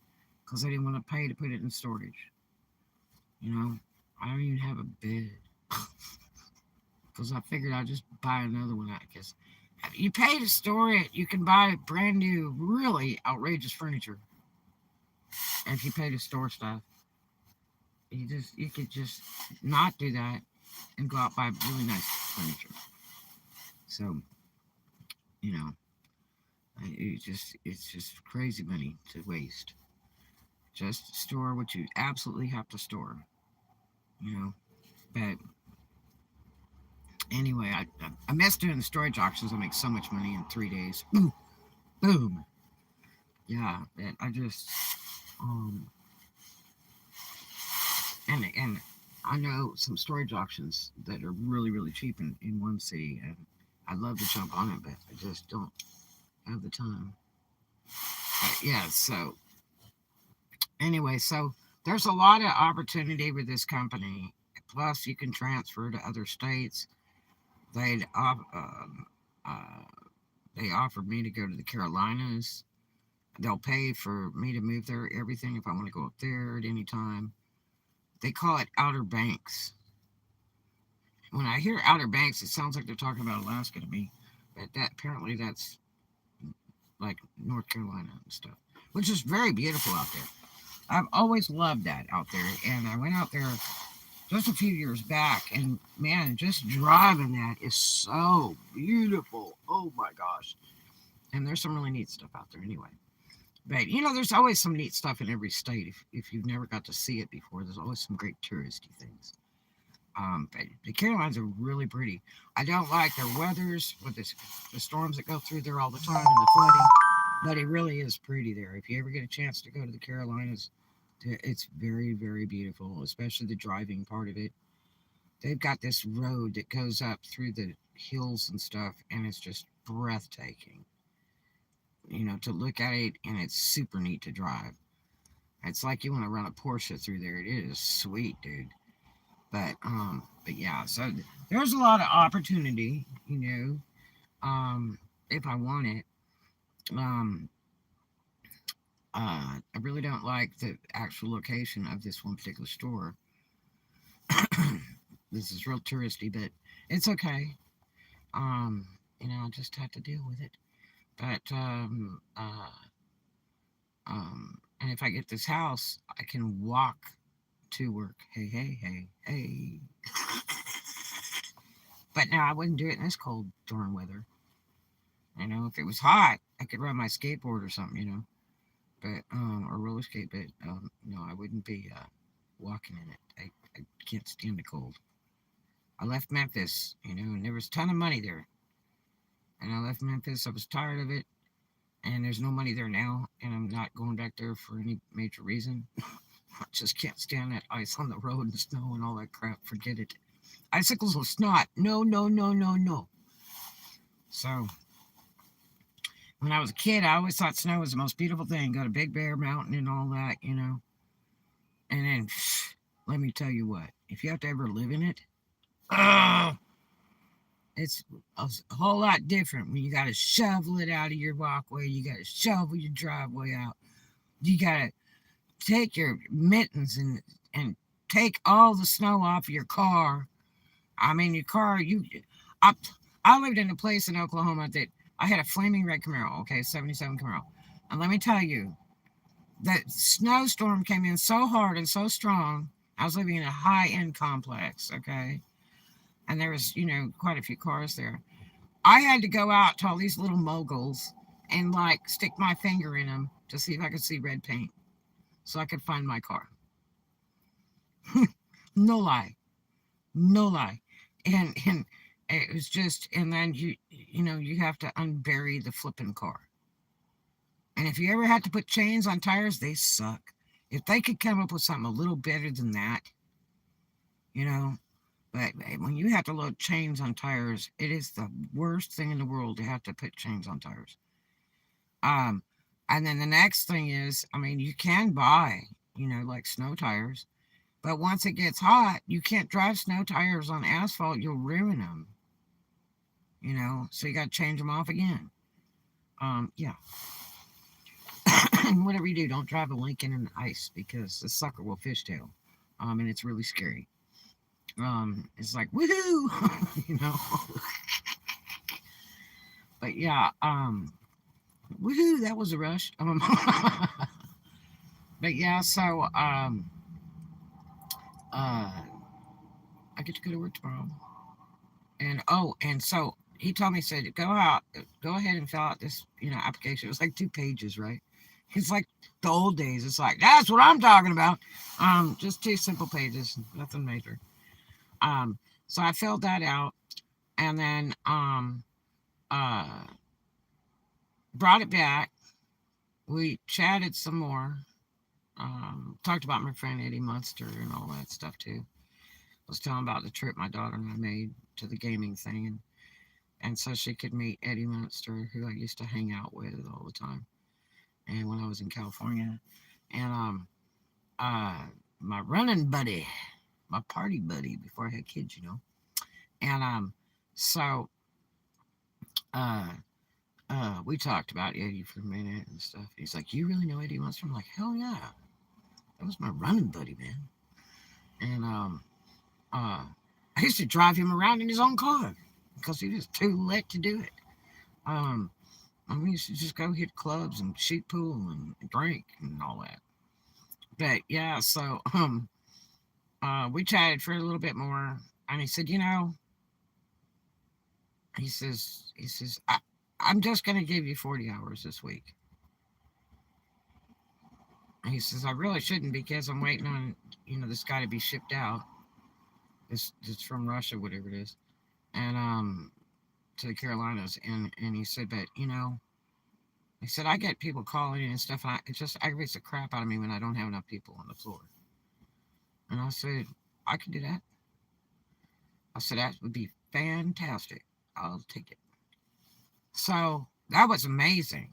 because I didn't want to pay to put it in storage. I don't even have a bed because I figured I'd just buy another one. Because you pay to store it, you can buy brand new, really outrageous furniture. And if you pay to store stuff, you could just not do that and go out and buy really nice furniture. So, you know, it's just crazy money to waste. Just store what you absolutely have to store. But anyway, I miss doing the storage auctions. I make so much money in 3 days. Boom, boom. Yeah, I just and I know some storage auctions that are really really cheap in one city, and I'd love to jump on it, but I just don't have the time. Yeah, so anyway, so there's a lot of opportunity with this company. Plus, you can transfer to other states. They'd uh, they offered me to go to the Carolinas. They'll pay for me to move there, everything if I want to go up there at any time. They call it Outer Banks. When I hear Outer Banks, it sounds like they're talking about Alaska to me, but that apparently that's like North Carolina and stuff, which is very beautiful out there. I've always loved that out there, and I went out there just a few years back, and man, just driving that is so beautiful. Oh my gosh! And there's some really neat stuff out there anyway. But there's always some neat stuff in every state. If you've never got to see it before, there's always some great touristy things. But the Carolinas are really pretty. I don't like their weathers with the storms that go through there all the time and the flooding, but it really is pretty there. If you ever get a chance to go to the Carolinas, it's very, very beautiful, especially the driving part of it. They've got this road that goes up through the hills and stuff, and it's just breathtaking. To look at it, and it's super neat to drive. It's like you want to run a Porsche through there. It is sweet, dude. But yeah, so there's a lot of opportunity, if I want it. Um, I really don't like the actual location of this one particular store. This is real touristy, but it's okay. Um, I just have to deal with it. But and if I get this house, I can walk to work. Hey, hey, hey, hey. But now I wouldn't do it in this cold, darn weather. If it was hot, I could ride my skateboard or something. But or roller skate. But no, I wouldn't be walking in it. I can't stand the cold. I left Memphis, and there was a ton of money there. And I left Memphis. I was tired of it, and there's no money there now, and I'm not going back there for any major reason. I just can't stand that ice on the road and snow and all that crap. Forget it. Icicles with snot. No, no, no, no, no. So when I was a kid, I always thought snow was the most beautiful thing. Go to Big Bear Mountain and all that. And then, let me tell you what, if you have to ever live in it, uh, it's a whole lot different when you got to shovel it out of your walkway. You got to shovel your driveway out. You got to take your mittens and take all the snow off your car. I mean, your car, I, I lived in a place in Oklahoma that I had a flaming red Camaro, okay, 77 Camaro. And let me tell you, the snowstorm came in so hard and so strong. I was living in a high end complex, okay? And there was, quite a few cars there. I had to go out to all these little moguls and like stick my finger in them to see if I could see red paint so I could find my car. No lie. No lie. And it was just, and then you have to unbury the flipping car. And if you ever had to put chains on tires, they suck. If they could come up with something a little better than that, you know, but when you have to load chains on tires, it is the worst thing in the world to have to put chains on tires. Um, and then the next thing is, I mean, you can buy, like snow tires, but once it gets hot, you can't drive snow tires on asphalt. You'll ruin them, so you got to change them off again. Yeah. And whatever you do, don't drive a Lincoln in the ice because the sucker will fishtail. And it's really scary. It's like, woohoo, But yeah, woohoo, that was a rush. But yeah, so uh, I get to go to work tomorrow. And and so he told me, said, go ahead and fill out this, application. It was like 2 pages, right? It's like the old days. It's like, that's what I'm talking about. Just 2 simple pages, nothing major. So I filled that out and then uh brought it back. We chatted some more. Talked about my friend Eddie Munster and all that stuff too. Was telling about the trip my daughter and I made to the gaming thing, and so she could meet Eddie Munster, who I used to hang out with all the time. and when I was in California, and uh, my running buddy, my party buddy before I had kids, and so uh, we talked about Eddie for a minute and stuff. He's like, "You really know Eddie Munster?" I'm like, "Hell yeah, that was my running buddy, man." And uh, I used to drive him around in his own car because he was too lit to do it. Um, and we used to just go hit clubs and shoot pool and drink and all that. But yeah, so we chatted for a little bit more, and he said, I'm just gonna give you 40 hours this week. And he says, I really shouldn't because I'm waiting on, this guy to be shipped out. It's from Russia, whatever it is, and to the Carolinas. And he said, but he said I get people calling and stuff, and it just aggravates the crap out of me when I don't have enough people on the floor. And I said, I can do that. I said that would be fantastic. I'll take it. So that was amazing.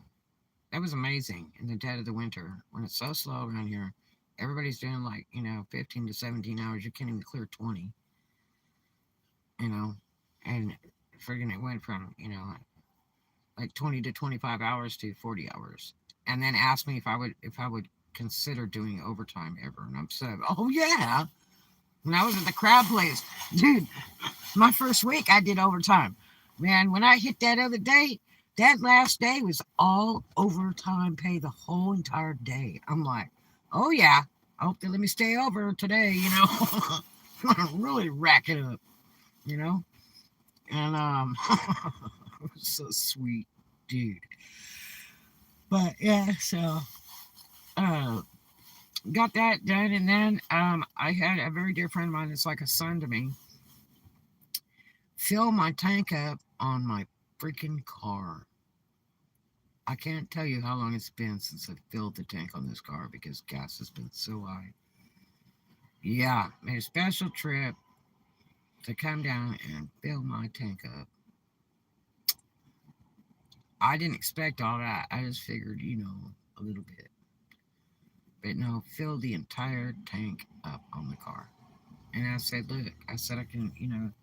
That was amazing in the dead of the winter when it's so slow around here. Everybody's doing like 15 to 17 hours. You can't even clear 20. You know, and friggin' it went from like 20 to 25 hours to 40 hours, and then asked me if I would consider doing overtime ever, and I'm said, oh yeah. When I was at the crab place, dude, my first week I did overtime. Man, when I hit that other day, that last day was all overtime pay the whole entire day. I'm like, oh yeah, I hope they let me stay over today. I'm really racking up, you know? And it was so sweet, dude. But yeah, so uh got that done, and then I had a very dear friend of mine that's like a son to me fill my tank up on my freaking car. I can't tell you how long it's been since I filled the tank on this car because gas has been so high. Yeah, made a special trip to come down and fill my tank up. I didn't expect all that. I just figured, a little bit. But no, fill the entire tank up on the car. And I said, look, I can,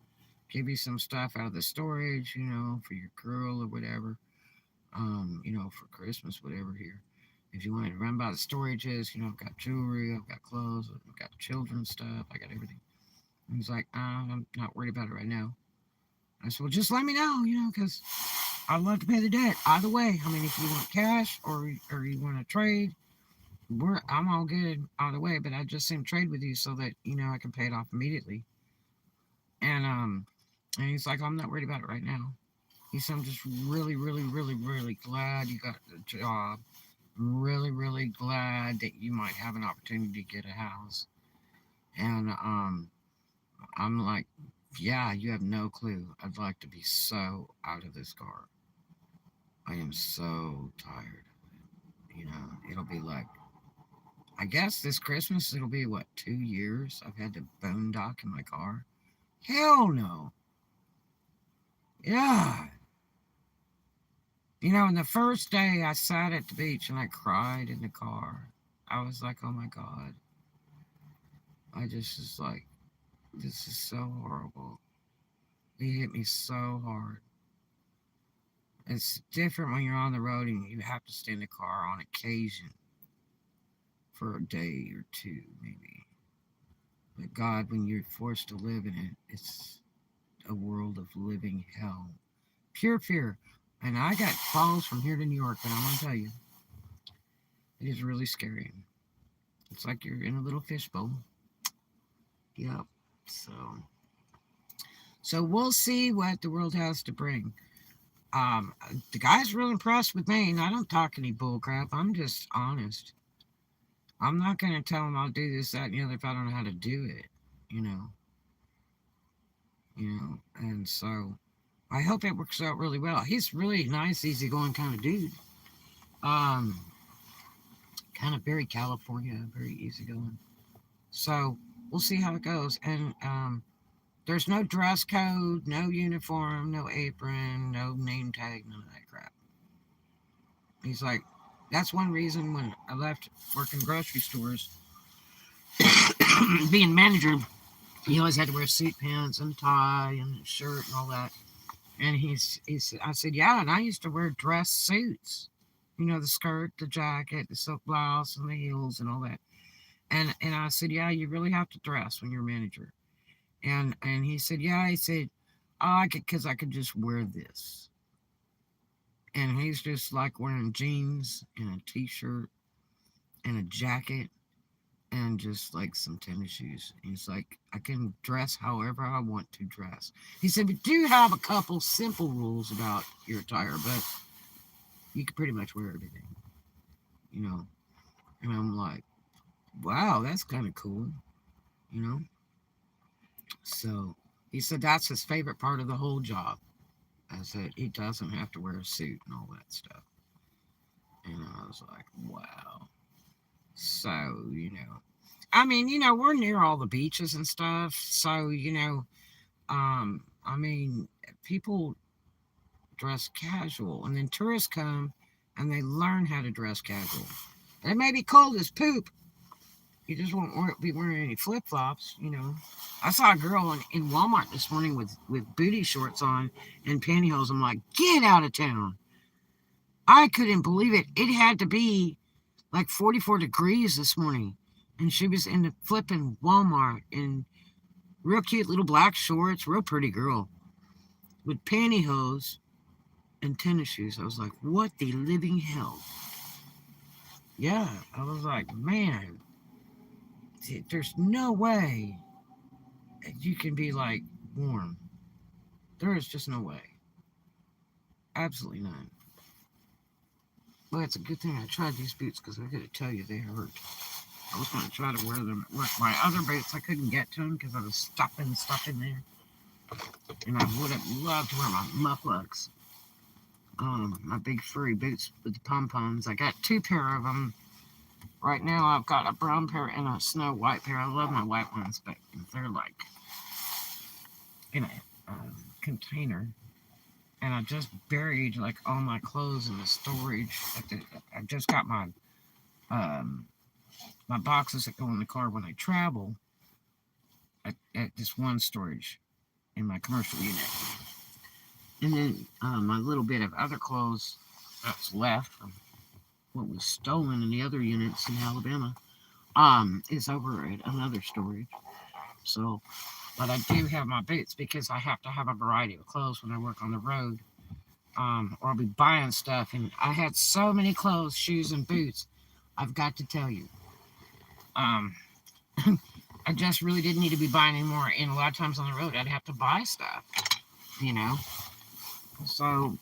give you some stuff out of the storage, for your girl or whatever, for Christmas, whatever here. If you wanted to run by the storages, I've got jewelry, I've got clothes, I've got children's stuff, I got everything. And he's like, I'm not worried about it right now. I said, well, just let me know, because I'd love to pay the debt. Either way, I mean, if you want cash or you want to trade, I'm all good either way. But I just seem trade with you so that I can pay it off immediately. And he's like, I'm not worried about it right now. He said, I'm just really, really, really, really glad you got the job. I'm really, really glad that you might have an opportunity to get a house. And I'm like, yeah, you have no clue. I'd like to be so out of this car. I am so tired. It'll be like, I guess this Christmas it'll be what, 2 years I've had to boondock in my car. Hell no. Yeah. And the first day I sat at the beach and I cried in the car. I was like, oh my God. I just was like, this is so horrible. It hit me so hard. It's different when you're on the road and you have to stay in the car on occasion for a day or two, maybe. But God, when you're forced to live in it, it's a world of living hell. Pure fear. And I got calls from here to New York, but I'm going to tell you, it is really scary. It's like you're in a little fishbowl. Yep. So we'll see what the world has to bring. The guy's real impressed with me, and I don't talk any bull crap. I'm just honest. I'm not going to tell him I'll do this, that, and the other if I don't know how to do it. You know. And so I hope it works out really well. He's really nice, easygoing kind of dude. Um, Kind of very California, very easygoing. So we'll see how it goes. And there's no dress code, no uniform, no apron, no name tag, none of that crap. He's like, That's one reason when I left working grocery stores, being manager, he always had to wear suit pants and tie and a shirt and all that. And I said, yeah, and I used to wear dress suits. You know, the skirt, the jacket, the silk blouse, and the heels and all that. And I said, yeah, you really have to dress when you're a manager. And he said, yeah. He said, oh, I could, because I could just wear this. And he's just like wearing jeans and a t-shirt and a jacket and just like some tennis shoes. He's like, I can dress however I want to dress. He said, we do have a couple simple rules about your attire, but you can pretty much wear everything, you know. And I'm like, wow, that's kind of cool, you know. So he said that's his favorite part of the whole job. I said he doesn't have to wear a suit and all that stuff. And I was like, wow. So, you know, I mean, you know, we're near all the beaches and stuff. So, you know, I mean, people dress casual, and then tourists come and they learn how to dress casual. They may be cold as poop. You just won't be wearing any flip flops, you know. I saw a girl in Walmart this morning with booty shorts on and pantyhose. I'm like, get out of town. I couldn't believe it. It had to be like 44 degrees this morning. And she was in the flipping Walmart in real cute little black shorts, real pretty girl with pantyhose and tennis shoes. I was like, what the living hell? Yeah, I was like, man, there's no way you can be like warm. There is just no way. Absolutely none. Well, it's a good thing I tried these boots because I gotta tell you, they hurt. I was going to try to wear them with my other boots. I couldn't get to them because I was stuffing stuff in there. And I would have loved to wear my mufflucks. My big furry boots with the pom-poms. I got 2 pair of them. Right now I've got a brown pair and a snow white pair. I love my white ones, but they're like in a container. And I just buried like all my clothes in the storage. I just got my my boxes that go in the car when I travel at this one storage in my commercial unit. And then my little bit of other clothes that's left from what was stolen in the other units in Alabama is over at another storage. So, but I do have my boots because I have to have a variety of clothes when I work on the road. Or I'll be buying stuff. And I had so many clothes, shoes, and boots. I've got to tell you. I just really didn't need to be buying anymore. And a lot of times on the road, I'd have to buy stuff, you know. So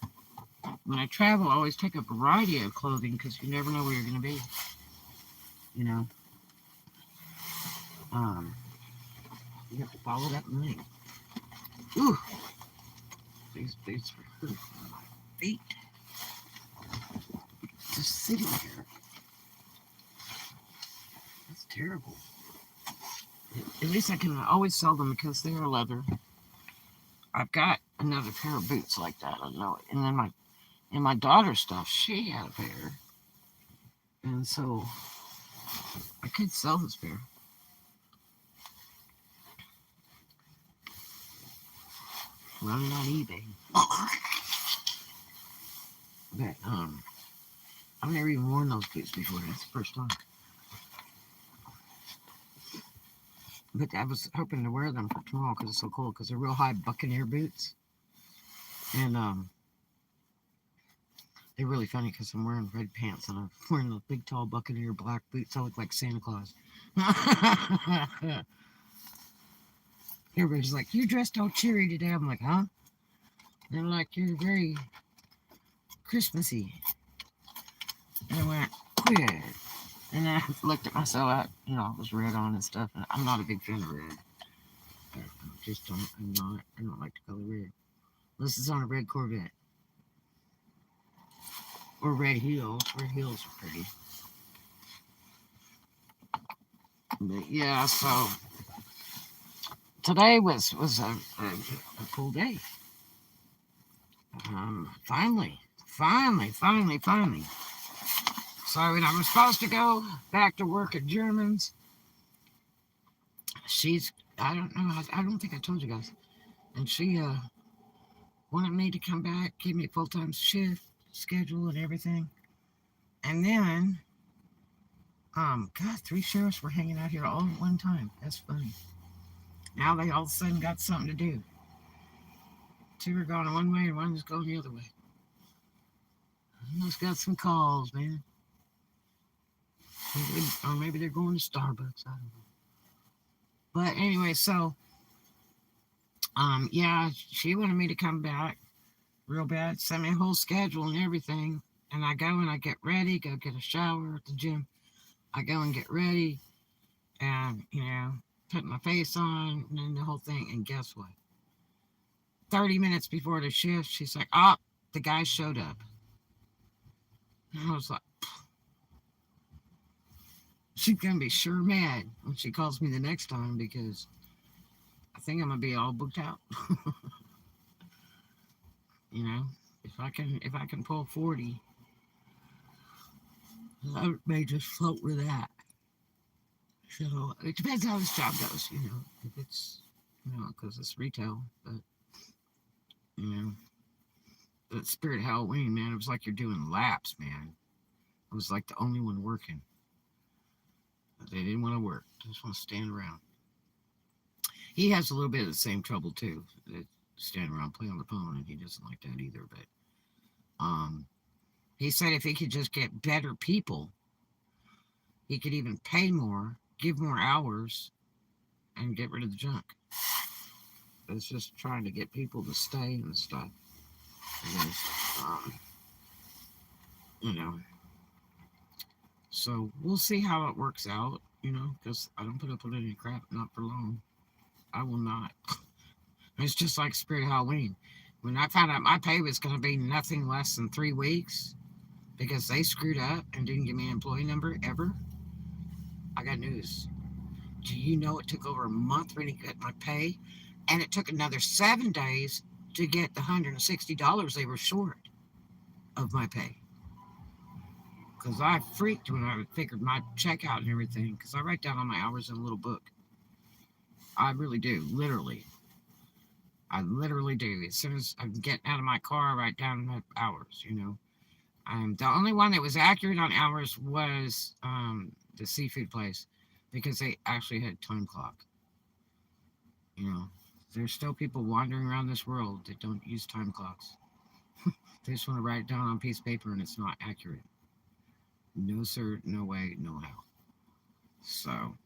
when I travel, I always take a variety of clothing because you never know where you're going to be, you know. You have to follow that link. Ooh, these boots are hurting my feet. Just sitting there. That's terrible. At least I can always sell them because they're leather. I've got another pair of boots like that. I know it. And then my daughter's stuff, she had a pair. And so I could sell this pair. Running on eBay. But I've never even worn those boots before. That's the first time. But I was hoping to wear them for tomorrow because it's so cold. Because they're real high Buccaneer boots. And they're really funny because I'm wearing red pants and I'm wearing those big, tall Buccaneer black boots. I look like Santa Claus. Everybody's like, you dressed all cheery today. I'm like, huh? They're like, you're very Christmassy. And I went, quit. And then I looked at myself out, you know, I was red on and stuff. And I'm not a big fan of red. I just don't, I don't like the color red. Unless it's on a red Corvette. Or red heels. Red heels are pretty. But yeah, so today was a cool day. Finally. So when I was supposed to go back to work at Germans, she's, I don't know, I don't think I told you guys. And she wanted me to come back, give me a full-time shift schedule and everything. And then, God, 3 sheriffs were hanging out here all at one time. That's funny. Now they all of a sudden got something to do. 2 are going one way and one is going the other way. Must got some calls, man. Maybe they're going to Starbucks. I don't know. But anyway, so yeah, she wanted me to come back real bad, send me a whole schedule and everything. And I go and I get ready, go get a shower at the gym. I go and get ready and, put my face on and then the whole thing. And guess what? 30 minutes before the shift, she's like, oh, the guy showed up. And I was like, she's going to be sure mad when she calls me the next time because I think I'm going to be all booked out. If I can pull 40, I may just float with that. So it depends how this job goes, if it's, because it's retail, but, the Spirit Halloween, man, it was like you're doing laps, man. I was like the only one working. They didn't want to work. They just want to stand around. He has a little bit of the same trouble, too. Stand around, play on the phone, and he doesn't like that either. But he said if he could just get better people, he could even pay more, give more hours, and get rid of the junk. It's just trying to get people to stay and stuff. Because, so we'll see how it works out, because I don't put up with any crap, not for long. I will not. It's just like Spirit Halloween. When I found out my pay was going to be nothing less than 3 weeks because they screwed up and didn't give me an employee number ever, I got news. Do you know it took over a month for me to get my pay? And it took another 7 days to get the $160 they were short of my pay. Because I freaked when I figured my check out and everything. Because I write down all my hours in a little book. I really do, literally. I literally do. As soon as I'm getting out of my car, I write down my hours, The only one that was accurate on hours was the seafood place. Because they actually had time clock. There's still people wandering around this world that don't use time clocks. They just want to write it down on a piece of paper and it's not accurate. No sir, no way, no how. So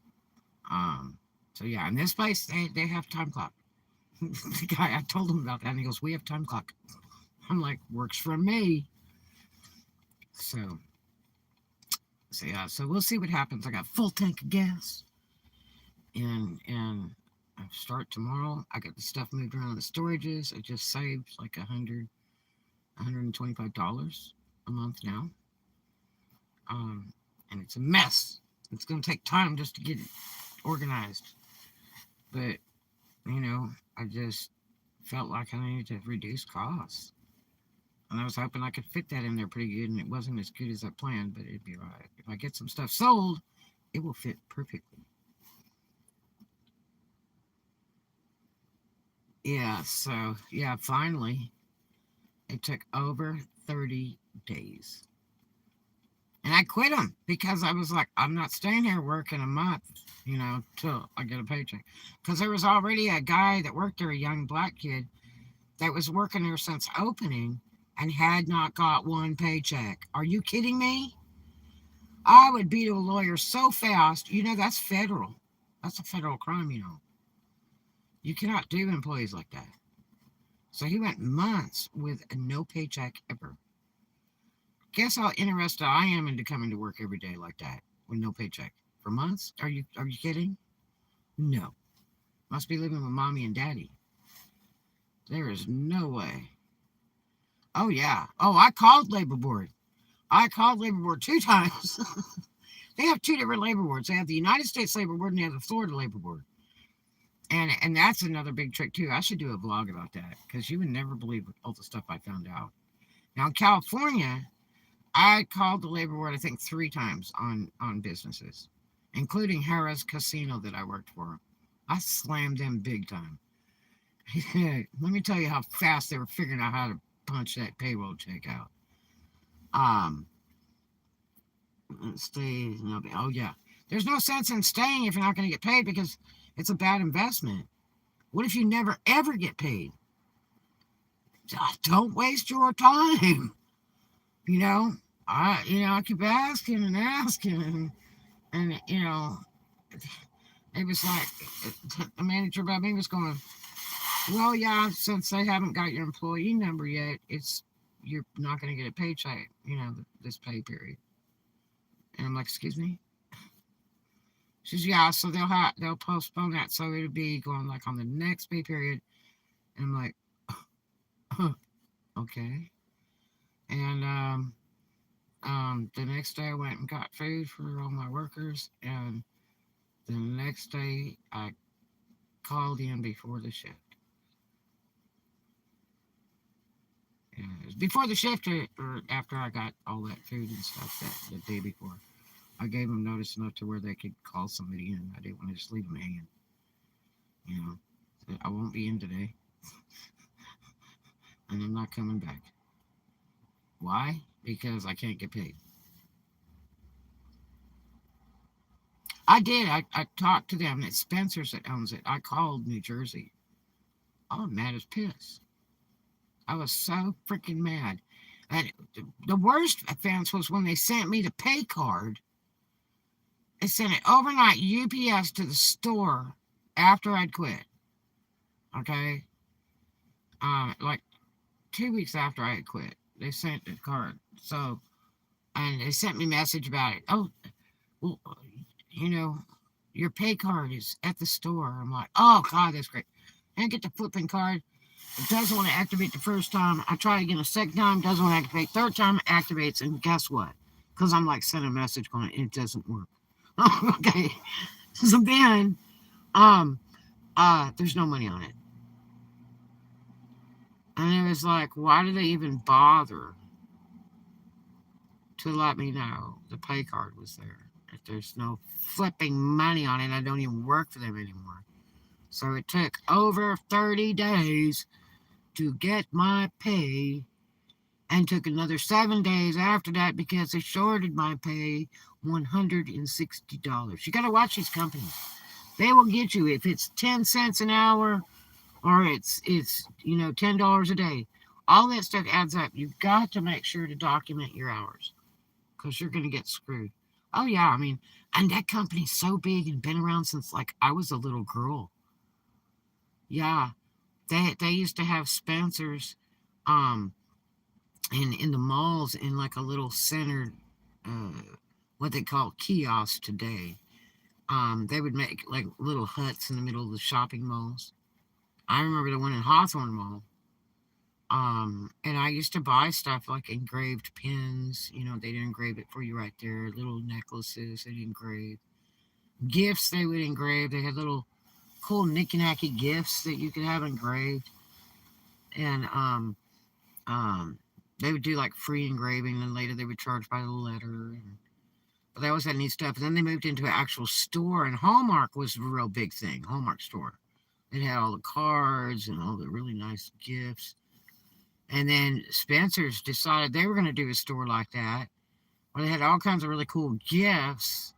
yeah, in this place they have time clock. The guy, I told him about that and he goes, we have time clock. I'm like, works for me. So yeah, so we'll see what happens. I got full tank of gas. And I start tomorrow. I got the stuff moved around the storages. I just saved like $125 a month now. And it's a mess. It's going to take time just to get it organized. But, I just felt like I needed to reduce costs. And I was hoping I could fit that in there pretty good, and it wasn't as good as I planned, but it'd be all right. If I get some stuff sold, it will fit perfectly. Yeah, so, yeah, finally, it took over 30 days. And I quit them because I was like, I'm not staying here working a month, till I get a paycheck. Because there was already a guy that worked there, a young black kid, that was working there since opening and had not got one paycheck. Are you kidding me? I would be to a lawyer so fast. That's federal. That's a federal crime, You cannot do employees like that. So he went months with no paycheck ever. Guess how interested I am into coming to work every day like that with no paycheck for months? Are you kidding? No. Must be living with mommy and daddy. There is no way. Oh yeah. Oh, I called labor board. I called labor board 2 times. They have 2 different labor boards. They have the United States Labor Board and they have the Florida Labor Board. And that's another big trick too. I should do a vlog about that because you would never believe all the stuff I found out. Now in California, I called the labor board, I think, 3 times on businesses, including Harrah's Casino that I worked for. I slammed them big time. Let me tell you how fast they were figuring out how to punch that payroll check out. Um, stay. No, oh yeah, there's no sense in staying if you're not going to get paid because it's a bad investment. What if you never ever get paid? Don't waste your time. You know, I keep asking and asking, and it was like the manager above me was going, well, yeah, since they haven't got your employee number yet, you're not going to get a paycheck, this pay period. And I'm like, excuse me. She says, yeah, so they'll postpone that, so it'll be going like on the next pay period. And I'm like, okay. And the next day I went and got food for all my workers, and the next day I called in before the shift. And it was before the shift or after I got all that food and stuff that the day before. I gave them notice enough to where they could call somebody in. I didn't want to just leave them hanging. You know, I won't be in today, and I'm not coming back. Why? Because I can't get paid. I did. I talked to them. It's Spencer's that owns it. I called New Jersey. I'm mad as piss. I was so freaking mad. And the worst offense was when they sent me the pay card. They sent it overnight UPS to the store after I'd quit. Okay? Like 2 weeks after I had quit, they sent the card. So, and they sent me a message about it. Oh, well, you know, your pay card is at the store. I'm like, oh, God, that's great. And I get the flipping card. It doesn't want to activate the first time. I try again a second time, doesn't want to activate. Third time, it activates, and guess what? Because I'm like sending a message going, it doesn't work. Okay. So then, there's no money on it. And it was like, why do they even bother to let me know the pay card was there? If there's no flipping money on it, I don't even work for them anymore. So it took over 30 days to get my pay, and took another 7 days after that because they shorted my pay $160. You got to watch these companies. They will get you if it's 10 cents an hour or it's $10 a day. All that stuff adds up. You've got to make sure to document your hours because you're going to get screwed. Oh yeah, I mean, and that company's so big and been around since like I was a little girl. Yeah, they used to have Spencer's, um, in the malls in like a little center, uh, what they call kiosks today. They would make like little huts in the middle of the shopping malls. I remember the one in Hawthorne Mall. And I used to buy stuff like engraved pins. They'd engrave it for you right there. Little necklaces they'd engrave. Gifts they would engrave. They had little cool knicky-knacky gifts that you could have engraved. And they would do like free engraving, and later they would charge by the letter. But they always had neat stuff. And then they moved into an actual store, and Hallmark was a real big thing. Hallmark store. It had all the cards and all the really nice gifts. And then Spencer's decided they were going to do a store like that, where they had all kinds of really cool gifts.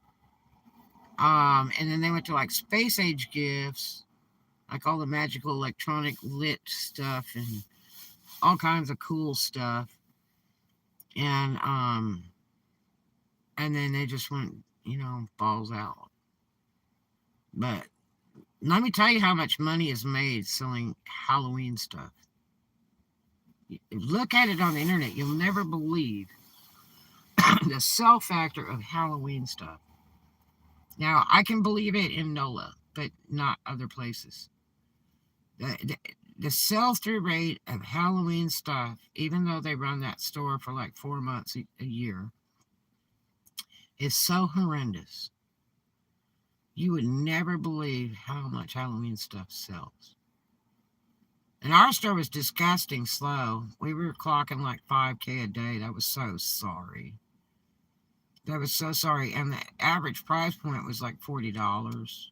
And then they went to like space age gifts, like all the magical electronic lit stuff and all kinds of cool stuff. And then they just went, balls out. But let me tell you how much money is made selling Halloween stuff. Look at it on the internet. You'll never believe the sell factor of Halloween stuff. Now, I can believe it in NOLA, but not other places. The sell-through rate of Halloween stuff, even though they run that store for like 4 months a year, is so horrendous. You would never believe how much Halloween stuff sells. And our store was disgusting slow. We were clocking like 5K a day. That was so sorry. That was so sorry. And the average price point was like $40.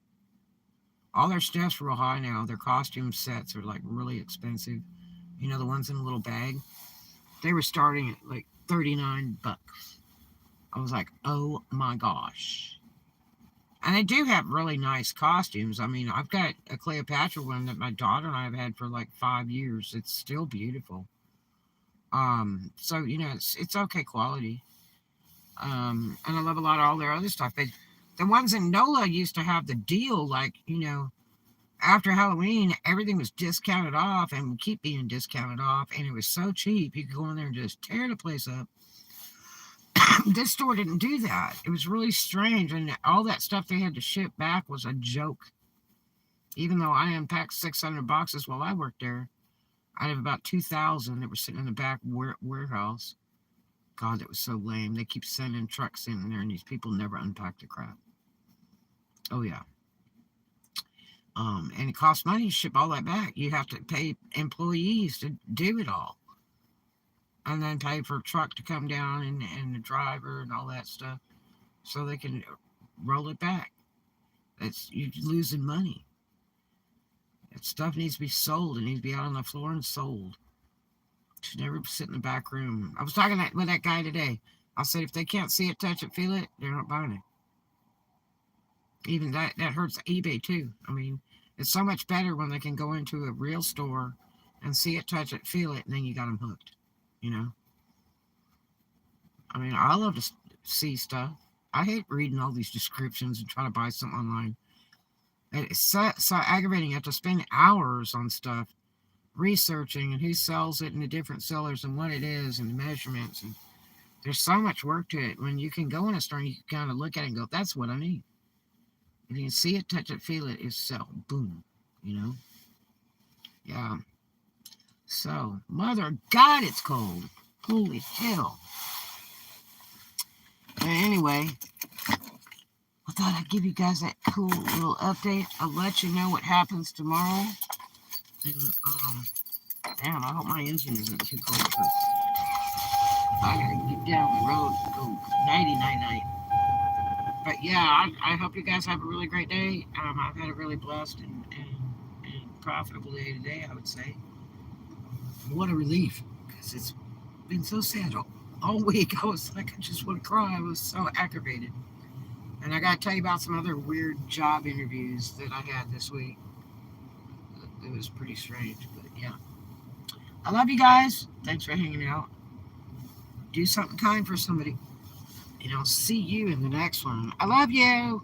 All their stuff's real high now. Their costume sets are like really expensive. You know, the ones in a little bag. They were starting at like $39. I was like, oh my gosh. And they do have really nice costumes. I mean, I've got a Cleopatra one that my daughter and I have had for like 5 years. It's still beautiful. So you know, it's okay quality. And I love a lot of all their other stuff. But the ones in NOLA used to have the deal, like, you know, after Halloween, everything was discounted off and would keep being discounted off, and it was so cheap you could go in there and just tear the place up. This store didn't do that. It was really strange, and all that stuff they had to ship back was a joke. Even though I unpacked 600 boxes while I worked there, out of about 2,000 that were sitting in the back warehouse. God, that was so lame. They keep sending trucks in there, and these people never unpack the crap. Oh yeah. And it costs money to ship all that back. You have to pay employees to do it all, and then pay for a truck to come down and the driver and all that stuff, so they can roll it back. That's you're losing money. That stuff needs to be sold. It needs to be out on the floor and sold. It should never sit in the back room. I was talking with that guy today. I said if they can't see it, touch it, feel it, they're not buying it. Even that hurts eBay too. I mean, it's so much better when they can go into a real store and see it, touch it, feel it, and then you got them hooked. You know. I mean, I love to see stuff. I hate reading all these descriptions and trying to buy something online. It's so aggravating. You have to spend hours on stuff researching and who sells it and the different sellers and what it is and the measurements. And there's so much work to it. When you can go in a store and you can kind of look at it and go, that's what I need. If you can see it, touch it, feel it, it's sell. Boom. You know? Yeah. So, mother of God, it's cold. Holy hell. But anyway, I thought I'd give you guys that cool little update. I'll let you know what happens tomorrow. And, damn, I hope my engine isn't too cold because I gotta get down the road and go nighty night night. But yeah, I hope you guys have a really great day. I've had a really blessed and profitable day today, I would say. What a relief, because it's been so sad all week. I was like, I just want to cry. I was so aggravated. And I got to tell you about some other weird job interviews that I had this week. It was pretty strange, but yeah. I love you guys. Thanks for hanging out. Do something kind for somebody. And I'll see you in the next one. I love you.